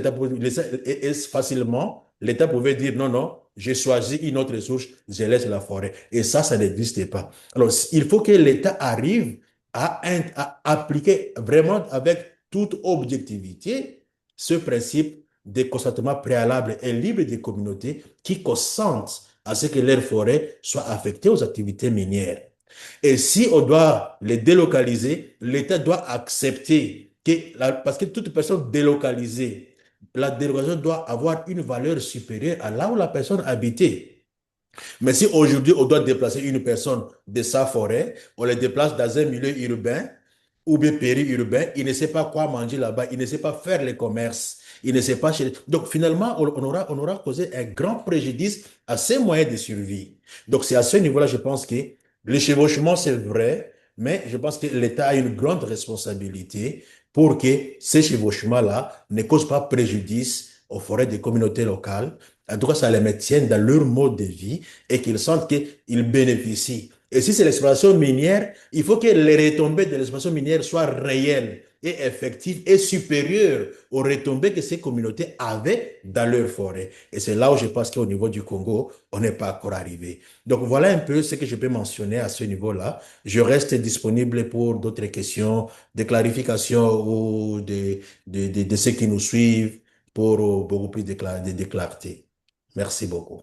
facilement, l'État pouvait dire non, non, j'ai choisi une autre ressource, je laisse la forêt. Et ça n'existait pas. Alors, il faut que l'État arrive à appliquer vraiment avec toute objectivité ce principe de consentement préalable et libre des communautés qui consentent à ce que leurs forêts soient affectées aux activités minières. Et si on doit les délocaliser, l'État doit accepter parce que toute personne délocalisée, la délocalisation doit avoir une valeur supérieure à là où la personne habitait. Mais si aujourd'hui on doit déplacer une personne de sa forêt, on le déplace dans un milieu urbain ou bien périurbain, il ne sait pas quoi manger là-bas, il ne sait pas faire les commerces, il ne sait pas Donc finalement, on aura causé un grand préjudice à ses moyens de survie. Donc c'est à ce niveau-là, je pense que le chevauchement, c'est vrai, mais je pense que l'État a une grande responsabilité pour que ces chevauchements-là ne causent pas préjudice aux forêts des communautés locales. En tout cas, ça les maintienne dans leur mode de vie et qu'ils sentent qu'ils bénéficient. Et si c'est l'exploitation minière, il faut que les retombées de l'exploitation minière soient réelles et effective et supérieure aux retombées que ces communautés avaient dans leur forêt. Et c'est là où je pense qu'au niveau du Congo, on n'est pas encore arrivé. Donc voilà un peu ce que je peux mentionner à ce niveau-là. Je reste disponible pour d'autres questions, des clarifications ou de ceux qui nous suivent pour beaucoup plus de clarté. Merci beaucoup.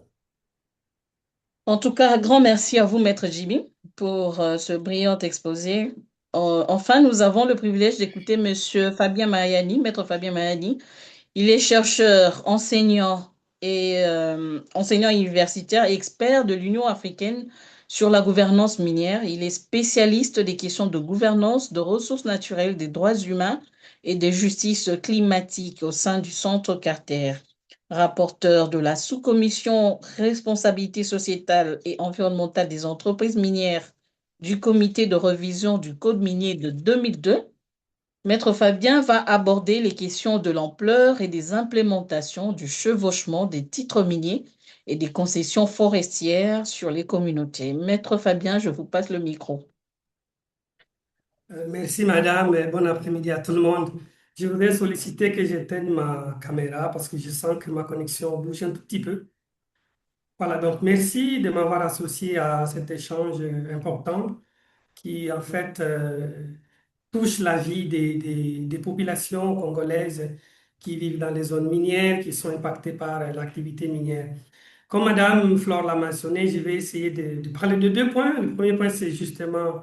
En tout cas, grand merci à vous, Maître Jimmy, pour ce brillant exposé. Enfin, nous avons le privilège d'écouter Monsieur Fabien Mayani, Maître Fabien Mayani. Il est chercheur, enseignant et enseignant universitaire et expert de l'Union africaine sur la gouvernance minière. Il est spécialiste des questions de gouvernance, de ressources naturelles, des droits humains et des justices climatiques au sein du Centre Carter. Rapporteur de la sous-commission responsabilité sociétale et environnementale des entreprises minières du comité de révision du Code minier de 2002. Maître Fabien va aborder les questions de l'ampleur et des implémentations du chevauchement des titres miniers et des concessions forestières sur les communautés. Maître Fabien, je vous passe le micro. Merci madame, et bon après-midi à tout le monde. Je voudrais solliciter que j'éteigne ma caméra parce que je sens que ma connexion bouge un tout petit peu. Voilà, donc merci de m'avoir associé à cet échange important qui en fait touche la vie des populations congolaises qui vivent dans les zones minières, qui sont impactées par l'activité minière. Comme Madame Flore l'a mentionné, je vais essayer de parler de deux points. Le premier point, c'est justement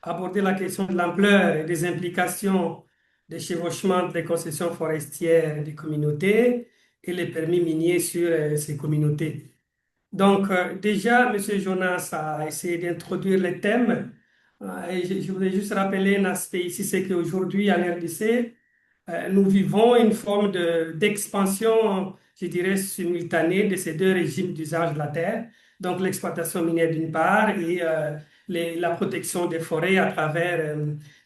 aborder la question de l'ampleur et des implications des chevauchements des concessions forestières des communautés et les permis miniers sur ces communautés. Donc, déjà, M. Jonas a essayé d'introduire les thèmes. Et je voudrais juste rappeler un aspect ici, c'est qu'aujourd'hui, à l'RDC, nous vivons une forme d'expansion, je dirais, simultanée de ces deux régimes d'usage de la terre. Donc, l'exploitation minière d'une part et la protection des forêts à travers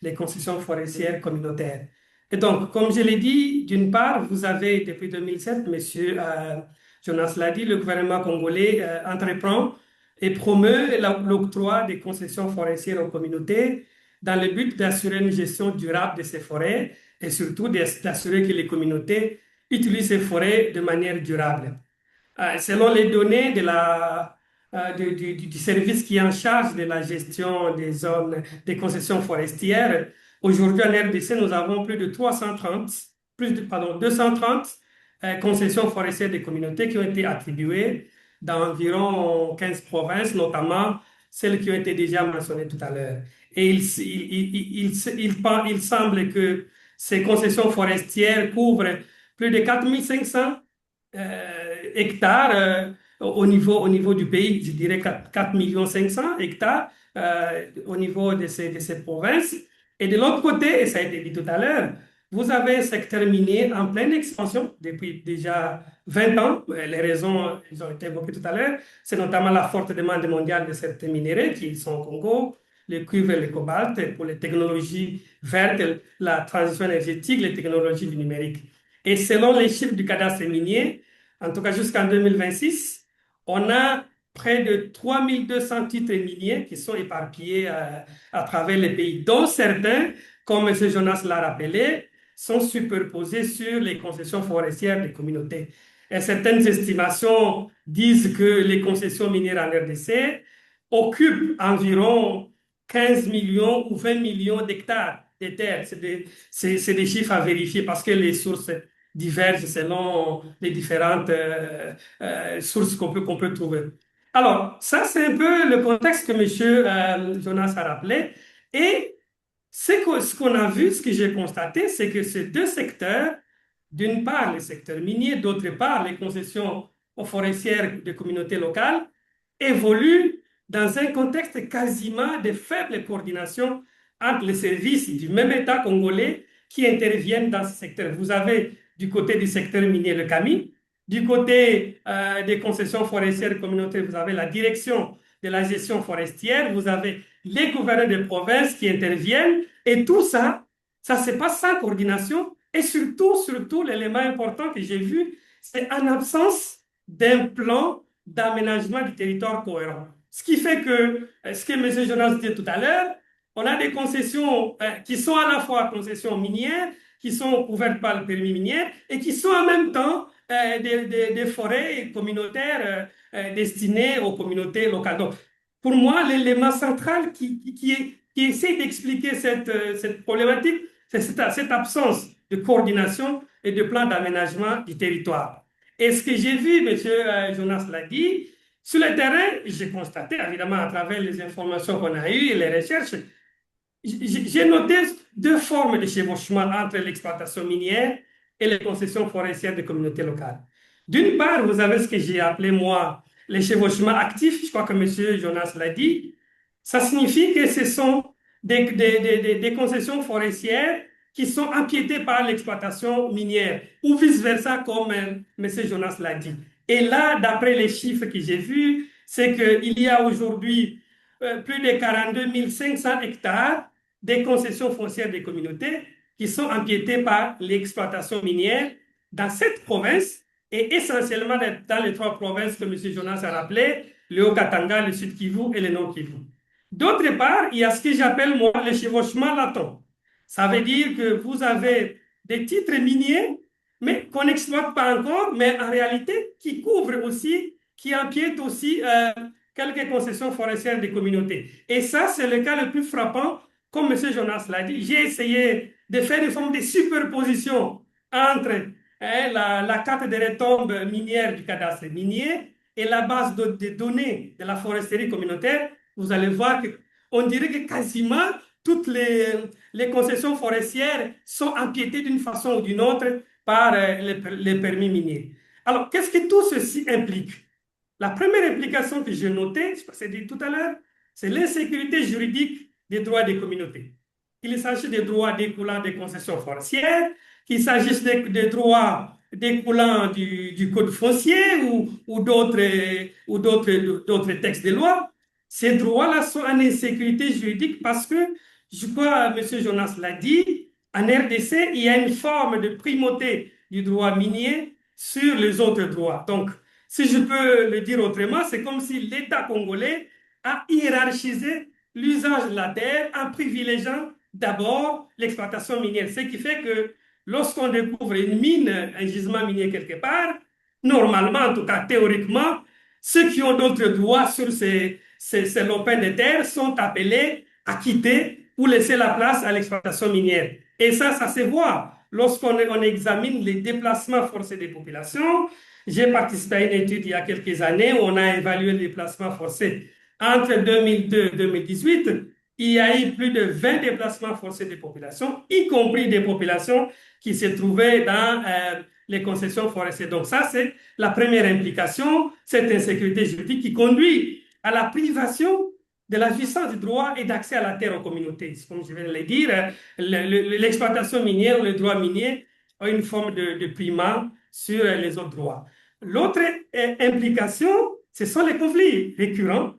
les concessions forestières communautaires. Et donc, comme je l'ai dit, d'une part, vous avez, depuis 2007, Monsieur Jonas l'a dit, le gouvernement congolais entreprend et promeut l'octroi des concessions forestières aux communautés dans le but d'assurer une gestion durable de ces forêts et surtout d'assurer que les communautés utilisent ces forêts de manière durable. Selon les données du service qui est en charge de la gestion des zones, des concessions forestières, aujourd'hui en RDC, nous avons plus de 230 concessions forestières des communautés qui ont été attribuées dans environ 15 provinces, notamment celles qui ont été déjà mentionnées tout à l'heure. Et il semble que ces concessions forestières couvrent plus de 4500 hectares au niveau du pays, je dirais 4 500 000 hectares au niveau de ces provinces. Et de l'autre côté, et ça a été dit tout à l'heure, vous avez un secteur minier en pleine expansion depuis déjà 20 ans. Les raisons, elles ont été évoquées tout à l'heure. C'est notamment la forte demande mondiale de certains minéraux qui sont au Congo, le cuivre et le cobalt, pour les technologies vertes, la transition énergétique, les technologies du numérique. Et selon les chiffres du cadastre minier, en tout cas jusqu'en 2026, on a près de 3200 titres miniers qui sont éparpillés à travers les pays, dont certains, comme M. Jonas l'a rappelé, sont superposés sur les concessions forestières des communautés. Et certaines estimations disent que les concessions minières en RDC occupent environ 15 millions ou 20 millions d'hectares de terres. C'est des chiffres à vérifier parce que les sources divergent selon les différentes sources qu'on peut trouver. Alors, ça, c'est un peu le contexte que M. Jonas a rappelé. Et ce qu'on a vu, ce que j'ai constaté, c'est que ces deux secteurs, d'une part le secteur minier, d'autre part les concessions forestières des communautés locales, évoluent dans un contexte quasiment de faible coordination entre les services du même État congolais qui interviennent dans ce secteur. Vous avez du côté du secteur minier le CAMI, du côté des concessions forestières communautaires, vous avez la direction de la gestion forestière, vous avez les gouverneurs de province qui interviennent, et tout ça, ça se passe sans coordination, et surtout, l'élément important que j'ai vu, c'est en absence d'un plan d'aménagement du territoire cohérent. Ce qui fait que, ce que M. Jonas disait tout à l'heure, on a des concessions qui sont à la fois concessions minières, qui sont couvertes par le permis minier et qui sont en même temps des forêts communautaires destinées aux communautés locales. Donc, pour moi, l'élément central qui essaie d'expliquer cette problématique, c'est cette absence de coordination et de plan d'aménagement du territoire. Et ce que j'ai vu, M. Jonas l'a dit, sur le terrain, j'ai constaté, évidemment, à travers les informations qu'on a eues et les recherches, j'ai noté deux formes de chevauchement entre l'exploitation minière et les concessions forestières des communautés locales. D'une part, vous avez ce que j'ai appelé, moi, les chevauchements actifs, je crois que M. Jonas l'a dit. Ça signifie que ce sont des concessions forestières qui sont empiétées par l'exploitation minière, ou vice-versa, comme M. Jonas l'a dit. Et là, d'après les chiffres que j'ai vus, c'est qu'il y a aujourd'hui plus de 42 500 hectares des concessions foncières des communautés qui sont empiétées par l'exploitation minière dans cette province et essentiellement dans les trois provinces que M. Jonas a rappelées, le Haut-Katanga, le Sud-Kivu et le Nord-Kivu. D'autre part, il y a ce que j'appelle moi le chevauchement latent. Ça veut dire que vous avez des titres miniers, mais qu'on n'exploite pas encore, mais en réalité qui couvrent aussi, qui empiètent aussi quelques concessions forestières des communautés. Et ça, c'est le cas le plus frappant. Comme M. Jonas l'a dit, j'ai essayé de faire une forme de superposition entre la carte des retombes minières du cadastre minier et la base de données de la foresterie communautaire. Vous allez voir qu'on dirait que quasiment toutes les concessions forestières sont empiétées d'une façon ou d'une autre par les permis miniers. Alors, qu'est-ce que tout ceci implique? La première implication que j'ai notée, je l'ai dit tout à l'heure, c'est l'insécurité juridique des droits des communautés. Qu'il s'agisse des droits découlant des concessions forestières, qu'il s'agisse des droits découlant du code foncier ou d'autres textes de loi, ces droits-là sont en insécurité juridique parce que, je crois, M. Jonas l'a dit, en RDC, il y a une forme de primauté du droit minier sur les autres droits. Donc, si je peux le dire autrement, c'est comme si l'État congolais a hiérarchisé l'usage de la terre en privilégiant d'abord l'exploitation minière. Ce qui fait que lorsqu'on découvre une mine, un gisement minier quelque part, normalement, en tout cas théoriquement, ceux qui ont d'autres droits sur ces lopins de terre sont appelés à quitter pour laisser la place à l'exploitation minière. Et ça se voit lorsqu'on examine les déplacements forcés des populations. J'ai participé à une étude il y a quelques années où on a évalué les déplacements forcés. Entre 2002 et 2018, il y a eu plus de 20 déplacements forcés des populations, y compris des populations qui se trouvaient dans les concessions forestières. Donc ça, c'est la première implication, cette insécurité juridique qui conduit à la privation de la jouissance du droit et d'accès à la terre aux communautés. Comme je viens de le dire, l'exploitation minière ou le droit minier ont une forme de primat sur les autres droits. L'autre implication, ce sont les conflits récurrents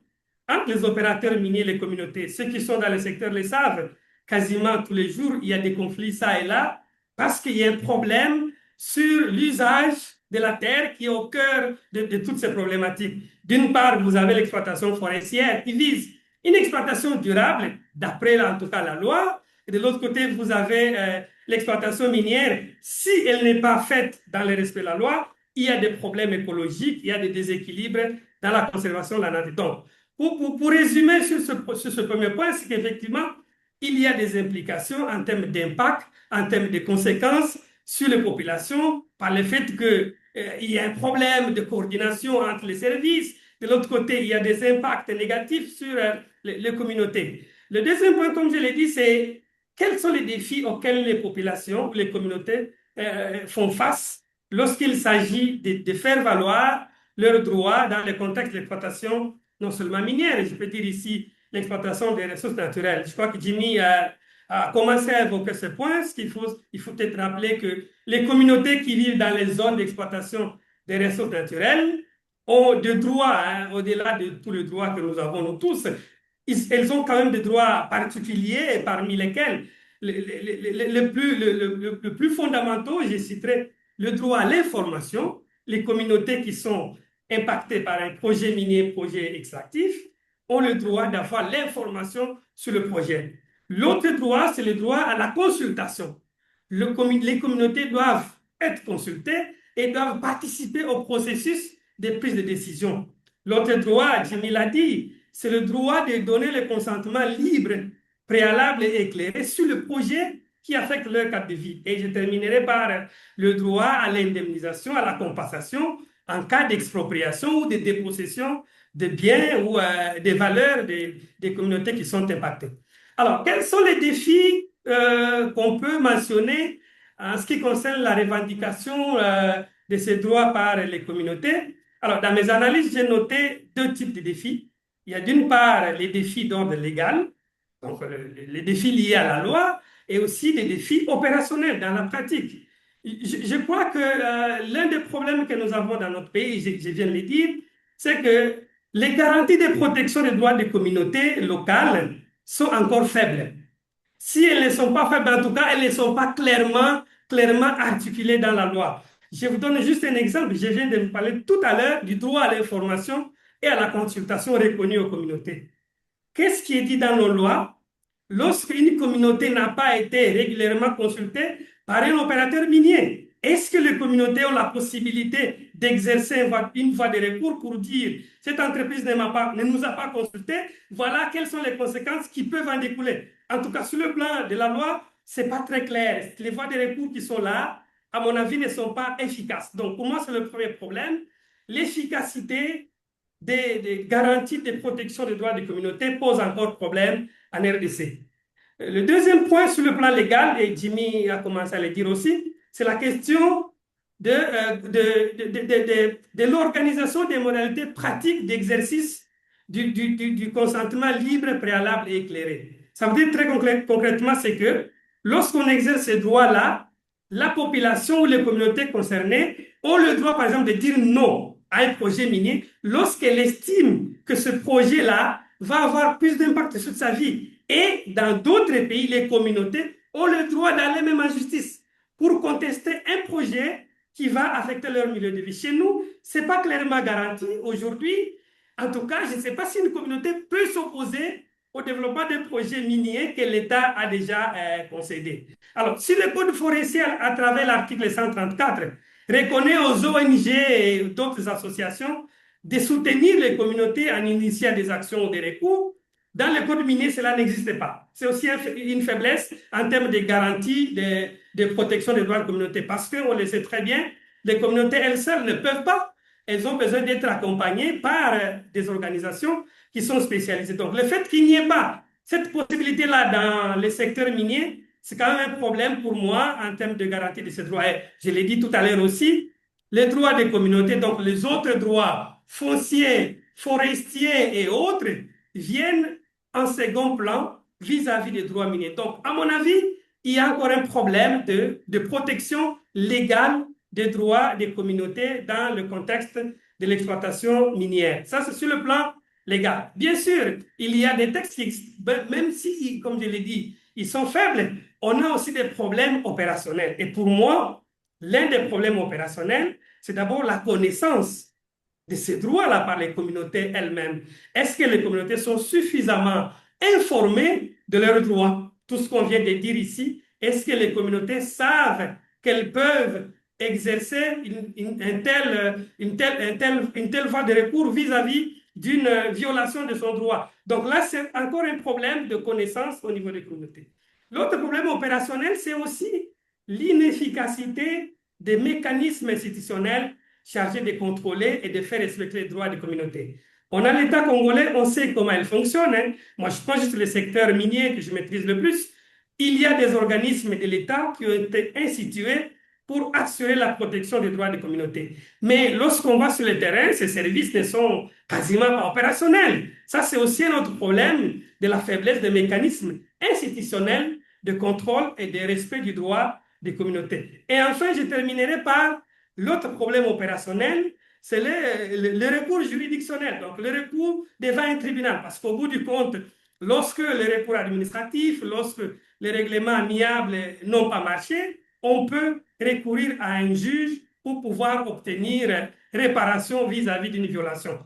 entre les opérateurs miniers et les communautés. Ceux qui sont dans le secteur le savent, quasiment tous les jours, il y a des conflits ça et là, parce qu'il y a un problème sur l'usage de la terre qui est au cœur de toutes ces problématiques. D'une part, vous avez l'exploitation forestière qui vise une exploitation durable, d'après en tout cas la loi, et de l'autre côté, vous avez l'exploitation minière. Si elle n'est pas faite dans le respect de la loi, il y a des problèmes écologiques, il y a des déséquilibres dans la conservation de la nature. Donc, pour résumer sur ce premier point, c'est qu'effectivement, il y a des implications en termes d'impact, en termes de conséquences sur les populations, par le fait qu'il y a un problème de coordination entre les services. De l'autre côté, il y a des impacts négatifs sur les communautés. Le deuxième point, comme je l'ai dit, c'est quels sont les défis auxquels les populations, les communautés font face lorsqu'il s'agit de faire valoir leurs droits dans le contexte d'exploitation non seulement minière, je peux dire ici l'exploitation des ressources naturelles. Je crois que Jimmy a commencé à évoquer ce point. Il faut peut-être rappeler que les communautés qui vivent dans les zones d'exploitation des ressources naturelles ont des droits, au-delà de tous les droits que nous avons nous tous. Elles ont quand même des droits particuliers, parmi lesquels le plus fondamentaux, je citerai le droit à l'information. Les communautés qui sont impactées par un projet minier, projet extractif, ont le droit d'avoir l'information sur le projet. L'autre droit, c'est le droit à la consultation. Les communautés doivent être consultées et doivent participer au processus de prise de décision. L'autre droit, Jimmy l'a dit, c'est le droit de donner le consentement libre, préalable et éclairé sur le projet qui affecte leur cadre de vie. Et je terminerai par le droit à l'indemnisation, à la compensation en cas d'expropriation ou de dépossession de biens ou des valeurs des communautés qui sont impactées. Alors, quels sont les défis qu'on peut mentionner en ce qui concerne la revendication de ces droits par les communautés? Alors, dans mes analyses, j'ai noté deux types de défis. Il y a d'une part les défis d'ordre légal, donc les défis liés à la loi, et aussi des défis opérationnels dans la pratique. Je crois que l'un des problèmes que nous avons dans notre pays, je viens de le dire, c'est que les garanties de protection des droits des communautés locales sont encore faibles. Si elles ne sont pas faibles, en tout cas, elles ne sont pas clairement articulées dans la loi. Je vous donne juste un exemple. Je viens de vous parler tout à l'heure du droit à l'information et à la consultation reconnu aux communautés. Qu'est-ce qui est dit dans nos lois? Lorsqu'une communauté n'a pas été régulièrement consultée par un opérateur minier, est-ce que les communautés ont la possibilité d'exercer une voie de recours pour dire cette entreprise ne nous a pas consultés, voilà quelles sont les conséquences qui peuvent en découler? En tout cas, sur le plan de la loi, ce n'est pas très clair. Les voies de recours qui sont là, à mon avis, ne sont pas efficaces. Donc, pour moi, c'est le premier problème. L'efficacité des garanties de protection des droits des communautés pose encore problème en RDC. Le deuxième point sur le plan légal, et Jimmy a commencé à le dire aussi, c'est la question de l'organisation des modalités pratiques d'exercice du consentement libre, préalable et éclairé. Ça veut dire très concrètement, c'est que lorsqu'on exerce ces droits-là, la population ou les communautés concernées ont le droit, par exemple, de dire non à un projet minier lorsqu'elle estime que ce projet-là va avoir plus d'impact sur sa vie. Et dans d'autres pays, les communautés ont le droit d'aller même en justice pour contester un projet qui va affecter leur milieu de vie. Chez nous, ce n'est pas clairement garanti. Aujourd'hui, en tout cas, je ne sais pas si une communauté peut s'opposer au développement d'un projet minier que l'État a déjà concédé. Alors, si le Code forestier, à travers l'article 134, reconnaît aux ONG et d'autres associations de soutenir les communautés en initiant des actions ou des recours, dans le code minier, cela n'existe pas. C'est aussi une faiblesse en termes de garantie de protection des droits de communauté parce qu'on le sait très bien, les communautés elles seules ne peuvent pas. Elles ont besoin d'être accompagnées par des organisations qui sont spécialisées. Donc, le fait qu'il n'y ait pas cette possibilité-là dans les secteurs miniers, c'est quand même un problème pour moi en termes de garantie de ces droits. Et je l'ai dit tout à l'heure aussi, les droits des communautés, donc les autres droits fonciers, forestiers et autres, viennent en second plan vis-à-vis des droits miniers. Donc, à mon avis, il y a encore un problème de protection légale des droits des communautés dans le contexte de l'exploitation minière. Ça, c'est sur le plan légal. Bien sûr, il y a des textes qui, même si, comme je l'ai dit, ils sont faibles, on a aussi des problèmes opérationnels. Et pour moi, l'un des problèmes opérationnels, c'est d'abord la connaissance de ces droits-là par les communautés elles-mêmes. Est-ce que les communautés sont suffisamment informées de leurs droits? Tout ce qu'on vient de dire ici, est-ce que les communautés savent qu'elles peuvent exercer une telle voie de recours vis-à-vis d'une violation de son droit? Donc là, c'est encore un problème de connaissance au niveau des communautés. L'autre problème opérationnel, c'est aussi l'inefficacité des mécanismes institutionnels chargé de contrôler et de faire respecter les droits des communautés. On a l'État congolais, on sait comment il fonctionne. Hein. Moi, je prends juste le secteur minier que je maîtrise le plus. Il y a des organismes de l'État qui ont été institués pour assurer la protection des droits des communautés. Mais lorsqu'on va sur le terrain, ces services ne sont quasiment pas opérationnels. Ça, c'est aussi un autre problème de la faiblesse des mécanismes institutionnels de contrôle et de respect du droit des communautés. Et enfin, je terminerai par l'autre problème opérationnel, c'est le recours juridictionnel, donc le recours devant un tribunal. Parce qu'au bout du compte, lorsque le recours administratif, lorsque les règlements amiables n'ont pas marché, on peut recourir à un juge pour pouvoir obtenir réparation vis-à-vis d'une violation.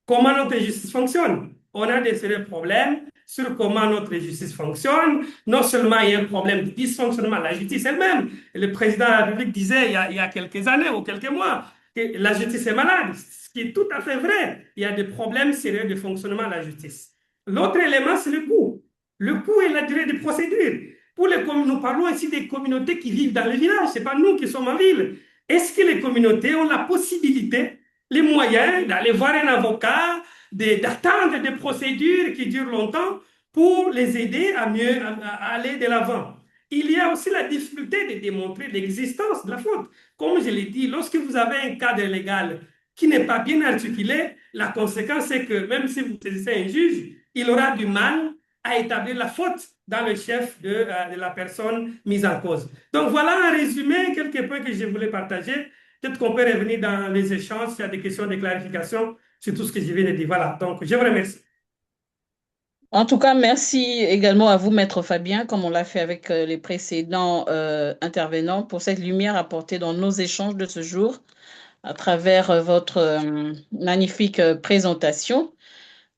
Comment notre justice fonctionne? on a des sérieux problèmes sur comment notre justice fonctionne. Non seulement il y a un problème de dysfonctionnement de la justice elle-même. Le président de la République disait il y a quelques années ou quelques mois que la justice est malade, ce qui est tout à fait vrai. Il y a des problèmes sérieux de fonctionnement de la justice. L'autre élément, c'est le coût. Le coût et la durée des procédures. Nous parlons ici des communautés qui vivent dans les villages, ce n'est pas nous qui sommes en ville. Est-ce que les communautés ont la possibilité, les moyens d'aller voir un avocat, d'attendre des procédures qui durent longtemps pour les aider à mieux à aller de l'avant? Il y a aussi la difficulté de démontrer l'existence de la faute. Comme je l'ai dit, lorsque vous avez un cadre légal qui n'est pas bien articulé, la conséquence c'est que même si vous saisissez un juge, il aura du mal à établir la faute dans le chef de la personne mise en cause. Donc voilà un résumé, quelques points que je voulais partager. Peut-être qu'on peut revenir dans les échanges s'il y a des questions, des clarifications sur tout ce que je viens de dire. Voilà, donc je vous remercie. En tout cas, merci également à vous, Maître Fabien, comme on l'a fait avec les précédents intervenants, pour cette lumière apportée dans nos échanges de ce jour à travers votre magnifique présentation.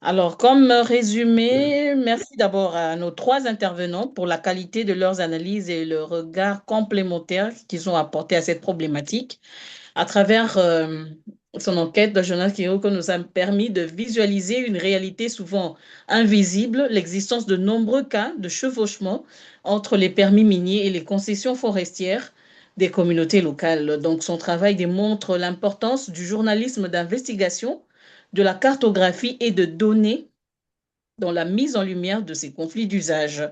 Alors, comme résumé, merci d'abord à nos trois intervenants pour la qualité de leurs analyses et le regard complémentaire qu'ils ont apporté à cette problématique. À travers son enquête, le journal Kiroko nous a permis de visualiser une réalité souvent invisible, l'existence de nombreux cas de chevauchement entre les permis miniers et les concessions forestières des communautés locales. Donc, son travail démontre l'importance du journalisme d'investigation, de la cartographie et de données dans la mise en lumière de ces conflits d'usage.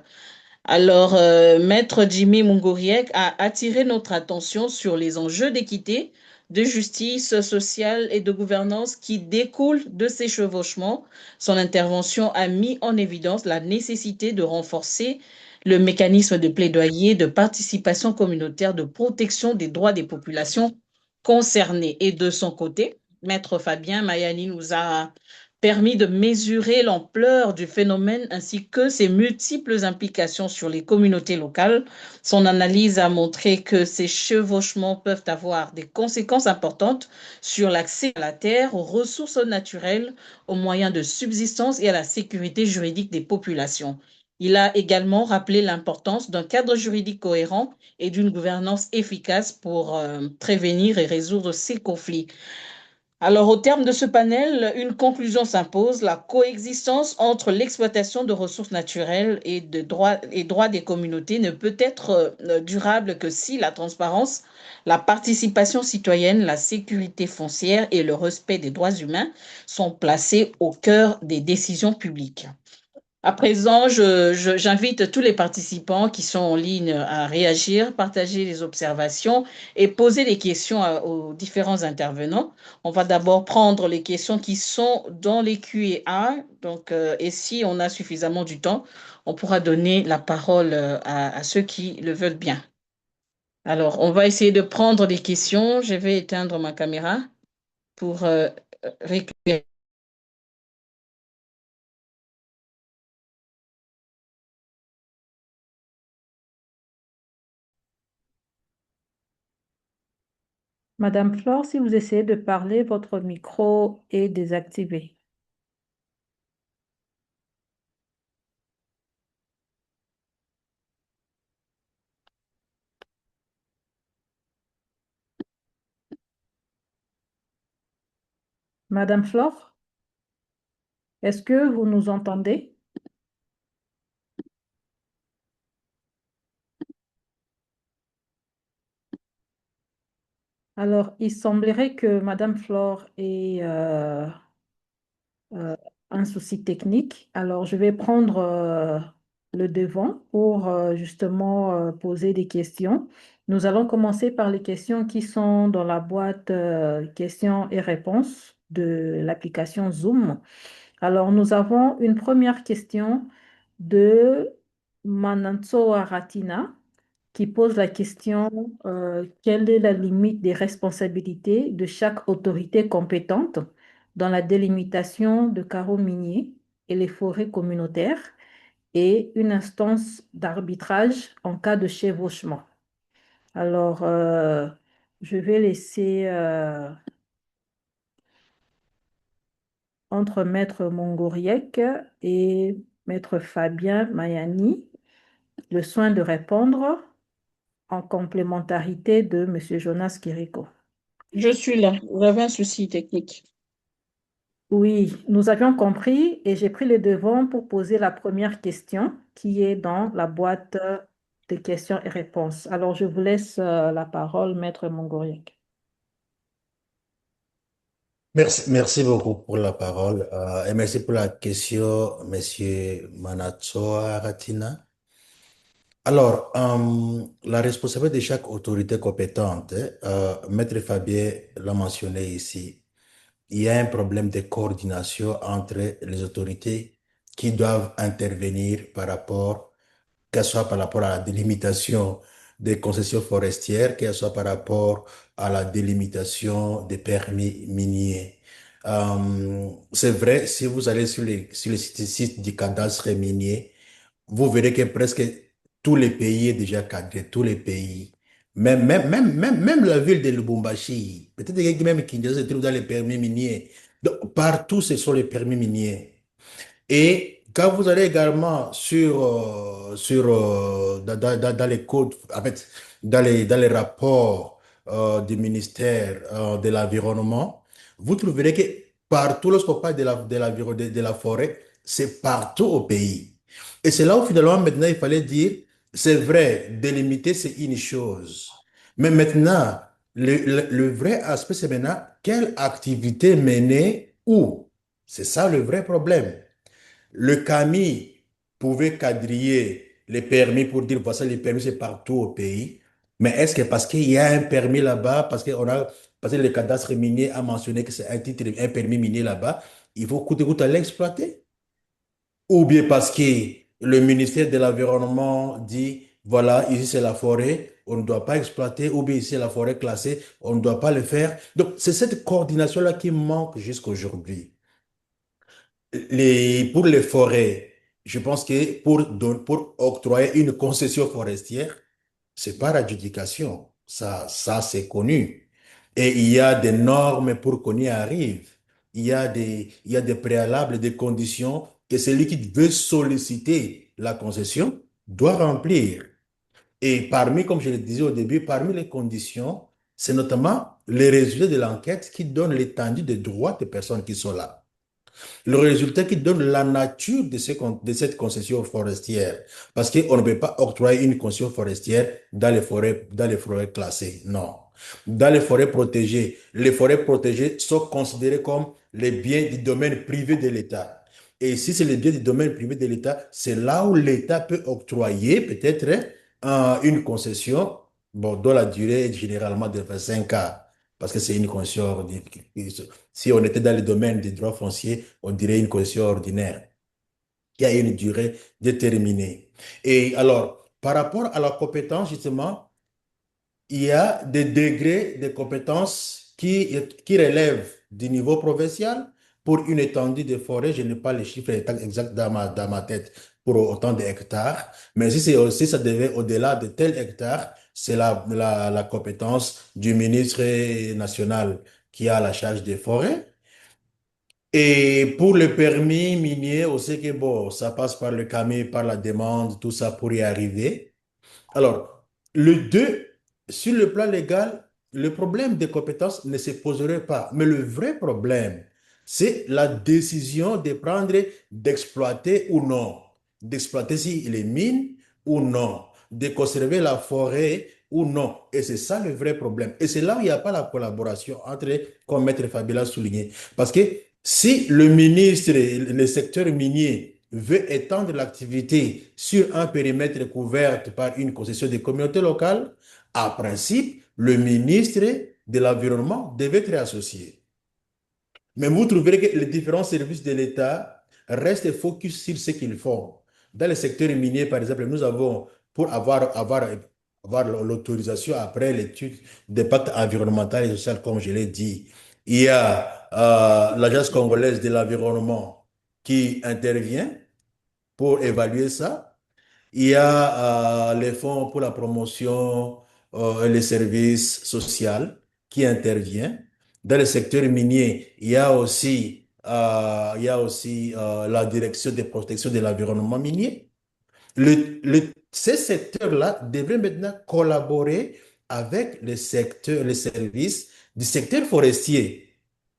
Alors, Maître Jimmy Mungoriek a attiré notre attention sur les enjeux d'équité, de justice sociale et de gouvernance qui découlent de ces chevauchements. Son intervention a mis en évidence la nécessité de renforcer le mécanisme de plaidoyer, de participation communautaire, de protection des droits des populations concernées. Et de son côté, Maître Fabien Mayani nous a permis de mesurer l'ampleur du phénomène ainsi que ses multiples implications sur les communautés locales. Son analyse a montré que ces chevauchements peuvent avoir des conséquences importantes sur l'accès à la terre, aux ressources naturelles, aux moyens de subsistance et à la sécurité juridique des populations. Il a également rappelé l'importance d'un cadre juridique cohérent et d'une gouvernance efficace pour prévenir et résoudre ces conflits. Alors, au terme de ce panel, une conclusion s'impose, la coexistence entre l'exploitation de ressources naturelles et droits des communautés ne peut être durable que si la transparence, la participation citoyenne, la sécurité foncière et le respect des droits humains sont placés au cœur des décisions publiques. À présent, j'invite tous les participants qui sont en ligne à réagir, partager les observations et poser des questions aux différents intervenants. On va d'abord prendre les questions qui sont dans les Q&A. Donc, et si on a suffisamment du temps, on pourra donner la parole à ceux qui le veulent bien. Alors, on va essayer de prendre des questions. Je vais éteindre ma caméra pour récupérer. Madame Flore, si vous essayez de parler, votre micro est désactivé. Madame Flore, est-ce que vous nous entendez? Alors, il semblerait que Madame Flore ait un souci technique. Alors, je vais prendre le devant pour justement poser des questions. Nous allons commencer par les questions qui sont dans la boîte questions et réponses de l'application Zoom. Alors, nous avons une première question de Manantso Aratina qui pose la question quelle est la limite des responsabilités de chaque autorité compétente dans la délimitation de carreaux miniers et les forêts communautaires et une instance d'arbitrage en cas de chevauchement. Alors, je vais laisser entre Maître Mongoriek et Maître Fabien Mayani le soin de répondre en complémentarité de Monsieur Jonas Kiriko. Je suis là. Vous avez un souci technique. Oui, nous avions compris et j'ai pris les devants pour poser la première question qui est dans la boîte de questions et réponses. Alors, je vous laisse la parole, Maître Mongoriek. Merci beaucoup pour la parole et merci pour la question, Monsieur Manatsoa Ratina. Alors, la responsabilité de chaque autorité compétente, Maître Fabien l'a mentionné ici, il y a un problème de coordination entre les autorités qui doivent intervenir par rapport, qu'elle soit par rapport à la délimitation des concessions forestières, qu'elle soit par rapport à la délimitation des permis miniers. C'est vrai, si vous allez sur les sites du cadastre minier, vous verrez que presque tous les pays est déjà cadré, tous les pays. Même la ville de Lubumbashi, peut-être que même Kinshasa se trouve dans les permis miniers. Donc, partout, ce sont les permis miniers. Et quand vous allez également dans les codes, en fait, dans les rapports du ministère de l'Environnement, vous trouverez que partout, lorsqu'on parle de la forêt, c'est partout au pays. Et c'est là où finalement, maintenant, il fallait dire, c'est vrai, délimiter, c'est une chose. Mais maintenant, le vrai aspect, c'est maintenant, quelle activité mener où? C'est ça le vrai problème. Le CAMI pouvait quadriller les permis pour dire, voici les permis, c'est partout au pays. Mais est-ce que parce qu'il y a un permis là-bas, parce que le cadastre minier a mentionné que c'est un titre, un permis minier là-bas, il faut coûte que coûte aller l'exploiter? Ou bien parce que le ministère de l'Environnement dit, voilà, ici c'est la forêt, on ne doit pas exploiter, ou bien ici c'est la forêt classée, on ne doit pas le faire. Donc, c'est cette coordination-là qui manque jusqu'à aujourd'hui. Pour les forêts, je pense que pour octroyer une concession forestière, c'est par adjudication. Ça c'est connu. Et il y a des normes pour qu'on y arrive. Il y a des préalables, des conditions que celui qui veut solliciter la concession doit remplir. Et parmi, comme je le disais au début, parmi les conditions, c'est notamment les résultats de l'enquête qui donnent l'étendue des droits des personnes qui sont là. Le résultat qui donne la nature de cette concession forestière. Parce qu'on ne peut pas octroyer une concession forestière dans les forêts classées. Non. Dans les forêts protégées sont considérées comme les biens du domaine privé de l'État. Et si c'est les biens du domaine privé de l'État, c'est là où l'État peut octroyer peut-être une concession, bon, dont la durée est généralement de 25 ans. Parce que c'est une concession ordinaire. Si on était dans le domaine des droits fonciers, on dirait une concession ordinaire qui a une durée déterminée. Et alors, par rapport à la compétence, justement, il y a des degrés de compétences qui relèvent du niveau provincial pour une étendue de forêt. Je n'ai pas les chiffres exacts dans ma tête pour autant d'hectares, mais si ça devait au-delà de tel hectare, c'est la compétence du ministre national qui a la charge des forêts. Et pour le permis minier, on sait que bon, ça passe par le CAMI, par la demande, tout ça pour y arriver. Alors, sur le plan légal, le problème des compétences ne se poserait pas. Mais le vrai problème, c'est la décision de prendre, d'exploiter ou non. D'exploiter si les mines ou non. De conserver la forêt ou non. Et c'est ça le vrai problème. Et c'est là où il n'y a pas la collaboration entre, comme Maître Fabien l'a souligné. Parce que si le ministre, le secteur minier, veut étendre l'activité sur un périmètre couvert par une concession des communautés locales, en principe, le ministre de l'Environnement devait être associé. Mais vous trouverez que les différents services de l'État restent focus sur ce qu'ils font. Dans le secteur minier, par exemple, nous avons, pour avoir l'autorisation après l'étude d'impact environnemental et social, comme je l'ai dit, il y a l'Agence congolaise de l'environnement qui intervient pour évaluer ça. Il y a les fonds pour la promotion et les services sociaux qui interviennent. Dans le secteur minier, il y a aussi il y a aussi la direction des protections de l'environnement minier. Ces secteurs-là devraient maintenant collaborer avec les services du secteur forestier.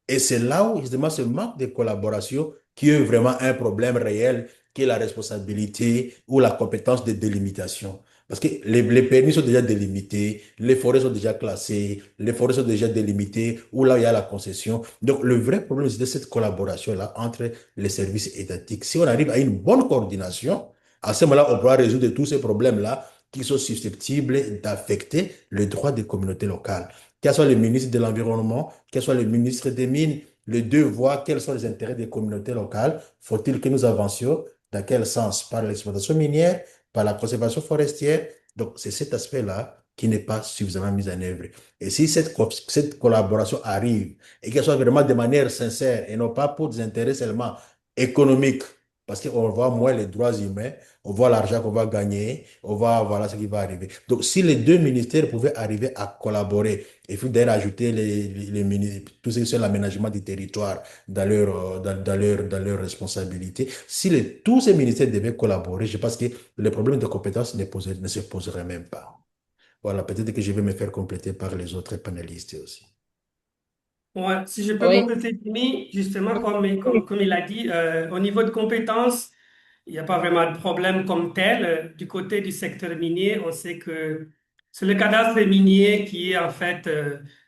Et c'est là où, justement, ce manque de collaboration qui est vraiment un problème réel, qui est la responsabilité ou la compétence de délimitation. Parce que les permis sont déjà délimités, les forêts sont déjà classées, les forêts sont déjà délimitées, ou là, il y a la concession. Donc, le vrai problème, c'est de cette collaboration-là entre les services étatiques. Si on arrive à une bonne coordination, à ce moment-là, on pourra résoudre tous ces problèmes-là qui sont susceptibles d'affecter le droit des communautés locales. Quel soit le ministre de l'Environnement, quel soit le ministre des Mines, les deux voient quels sont les intérêts des communautés locales. Faut-il que nous avancions? Dans quel sens? Par l'exploitation minière, par la conservation forestière. Donc, c'est cet aspect-là qui n'est pas suffisamment mis en œuvre. Et si cette collaboration arrive et qu'elle soit vraiment de manière sincère et non pas pour des intérêts seulement économiques, parce qu'on voit moins les droits humains, on voit l'argent qu'on va gagner, on va voilà ce qui va arriver. Donc, si les deux ministères pouvaient arriver à collaborer, il faut d'ailleurs ajouter tout ce qui est l'aménagement du territoire dans leur responsabilité. Si tous ces ministères devaient collaborer, je pense que le problème de compétences ne se poserait même pas. Voilà, peut-être que je vais me faire compléter par les autres panélistes aussi. Ouais, si je peux Oui. compléter, Jimmy, justement, comme il a dit, au niveau de compétences, il n'y a pas vraiment de problème comme tel. Du côté du secteur minier, on sait que c'est le cadastre minier qui est en fait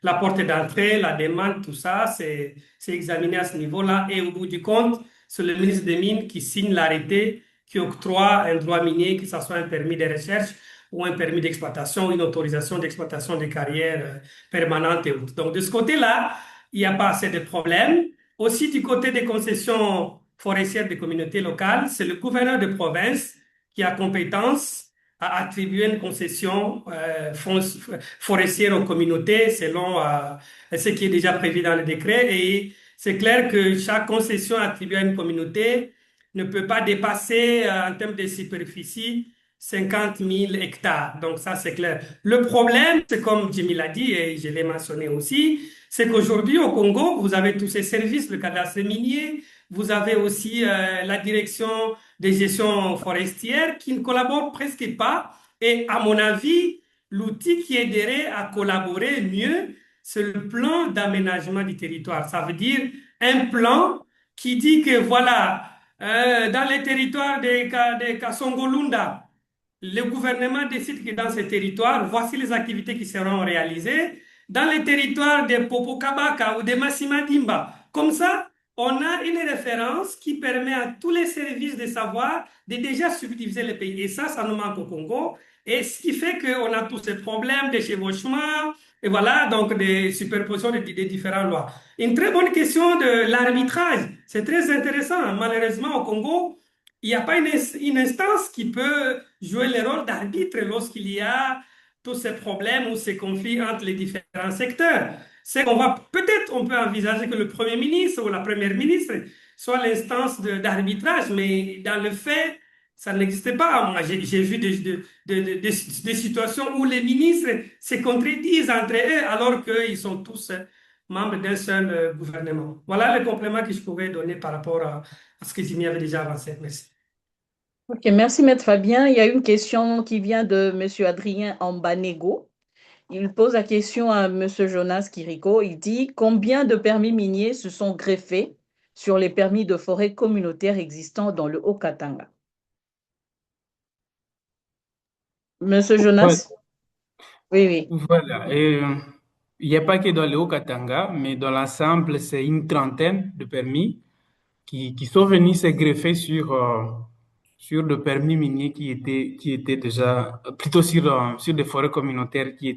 la porte d'entrée, la demande, tout ça, c'est examiné à ce niveau-là. Et au bout du compte, c'est le ministre des Mines qui signe l'arrêté qui octroie un droit minier, que ce soit un permis de recherche ou un permis d'exploitation, une autorisation d'exploitation des carrières permanentes et autres. Donc de ce côté-là, il n'y a pas assez de problèmes. Aussi du côté des concessions forestières des communautés locales, c'est le gouverneur de province qui a compétence à attribuer une concession forestière aux communautés selon ce qui est déjà prévu dans le décret. Et c'est clair que chaque concession attribuée à une communauté ne peut pas dépasser en termes de superficie 50 000 hectares. Donc ça, c'est clair. Le problème, c'est comme Jimmy l'a dit et je l'ai mentionné aussi, c'est qu'aujourd'hui au Congo, vous avez tous ces services, le cadastre minier, vous avez aussi la direction des gestions forestières qui ne collaborent presque pas. Et à mon avis, l'outil qui aiderait à collaborer mieux, c'est le plan d'aménagement du territoire. Ça veut dire un plan qui dit que voilà, dans les territoires des Kasongolunda, le gouvernement décide que dans ces territoires, voici les activités qui seront réalisées. Dans les territoires de Popokabaka ou de Massimadimba, comme ça, on a une référence qui permet à tous les services de savoir de déjà subdiviser le pays. Et ça nous manque au Congo. Et ce qui fait qu'on a tous ces problèmes de chevauchement, et voilà, donc des superpositions des différentes lois. Une très bonne question de l'arbitrage. C'est très intéressant. Malheureusement, au Congo, il n'y a pas une instance qui peut jouer le rôle d'arbitre lorsqu'il y a tous ces problèmes ou ces conflits entre les différents secteurs. C'est qu'on va, peut-être on peut envisager que le Premier ministre ou la Première ministre soit l'instance d'arbitrage, mais dans le fait, ça n'existe pas. Moi, j'ai vu des situations où les ministres se contredisent entre eux alors qu'ils sont tous membres d'un seul gouvernement. Voilà le complément que je pouvais donner par rapport à ce que Jimmy avait déjà avancé. Merci. Ok, merci Maître Fabien. Il y a une question qui vient de Monsieur Adrien Ambanego. Il pose la question à Monsieur Jonas Kiriko. Il dit combien de permis miniers se sont greffés sur les permis de forêt communautaires existants dans le Haut-Katanga? Monsieur Ouais, Jonas? Oui, oui. voilà. Et, il n'y a pas que dans le Haut-Katanga, mais dans l'ensemble, c'est une trentaine de permis qui sont venus se greffer sur le permis minier qui était déjà, plutôt sur des forêts communautaires qui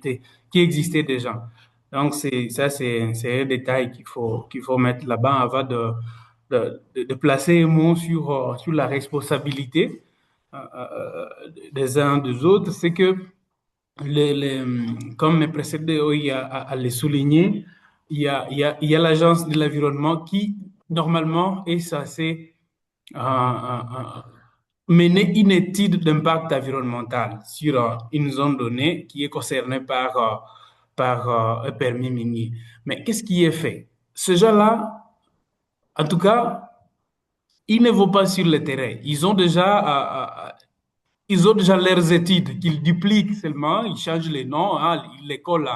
existaient déjà. Donc, c'est un détail qu'il faut mettre là-bas avant de placer un mot sur la responsabilité des uns des autres. C'est que comme mes précédents ont à le souligner, il y a l'Agence de l'environnement qui, normalement, est censée mener une étude d'impact environnemental sur une zone donnée qui est concernée par un permis minier. Mais qu'est-ce qui est fait? Ce genre-là, en tout cas, ils ne vont pas sur le terrain. Ils ont déjà leurs études qu'ils dupliquent seulement, ils changent les noms, hein, ils les collent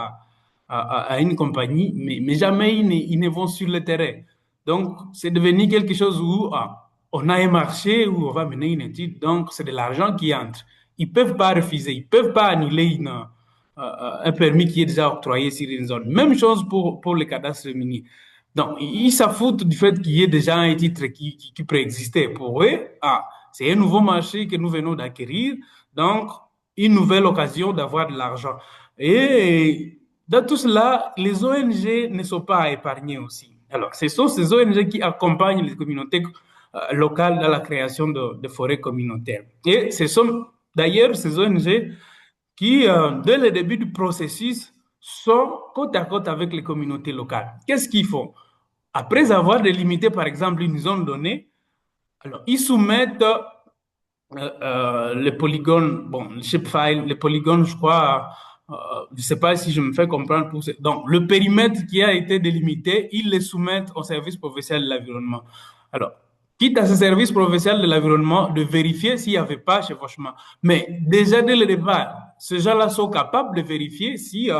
à une compagnie, mais jamais ils ne vont sur le terrain. Donc, c'est devenu quelque chose où on a un marché où on va mener une étude, donc c'est de l'argent qui entre. Ils ne peuvent pas refuser, ils ne peuvent pas annuler un permis qui est déjà octroyé sur une zone. Même chose pour les cadastres miniers. Donc, ils s'affoutent du fait qu'il y ait déjà un titre qui préexistait. Pour eux, c'est un nouveau marché que nous venons d'acquérir, donc une nouvelle occasion d'avoir de l'argent. Et dans tout cela, les ONG ne sont pas épargnées aussi. Alors, ce sont ces ONG qui accompagnent les communautés locales dans la création de forêts communautaires. Et ce sont d'ailleurs ces ONG qui, dès le début du processus, sont côte à côte avec les communautés locales. Qu'est-ce qu'ils font? Après avoir délimité, par exemple, une zone donnée, alors ils soumettent les polygones, bon, le shapefile, les polygones, je crois, je ne sais pas si je me fais comprendre pour ça. Donc, le périmètre qui a été délimité, ils les soumettent au service professionnel de l'environnement. Alors, quitte à ce service professionnel de l'environnement de vérifier s'il n'y avait pas chevauchement. Mais déjà dès le départ, ces gens-là sont capables de vérifier si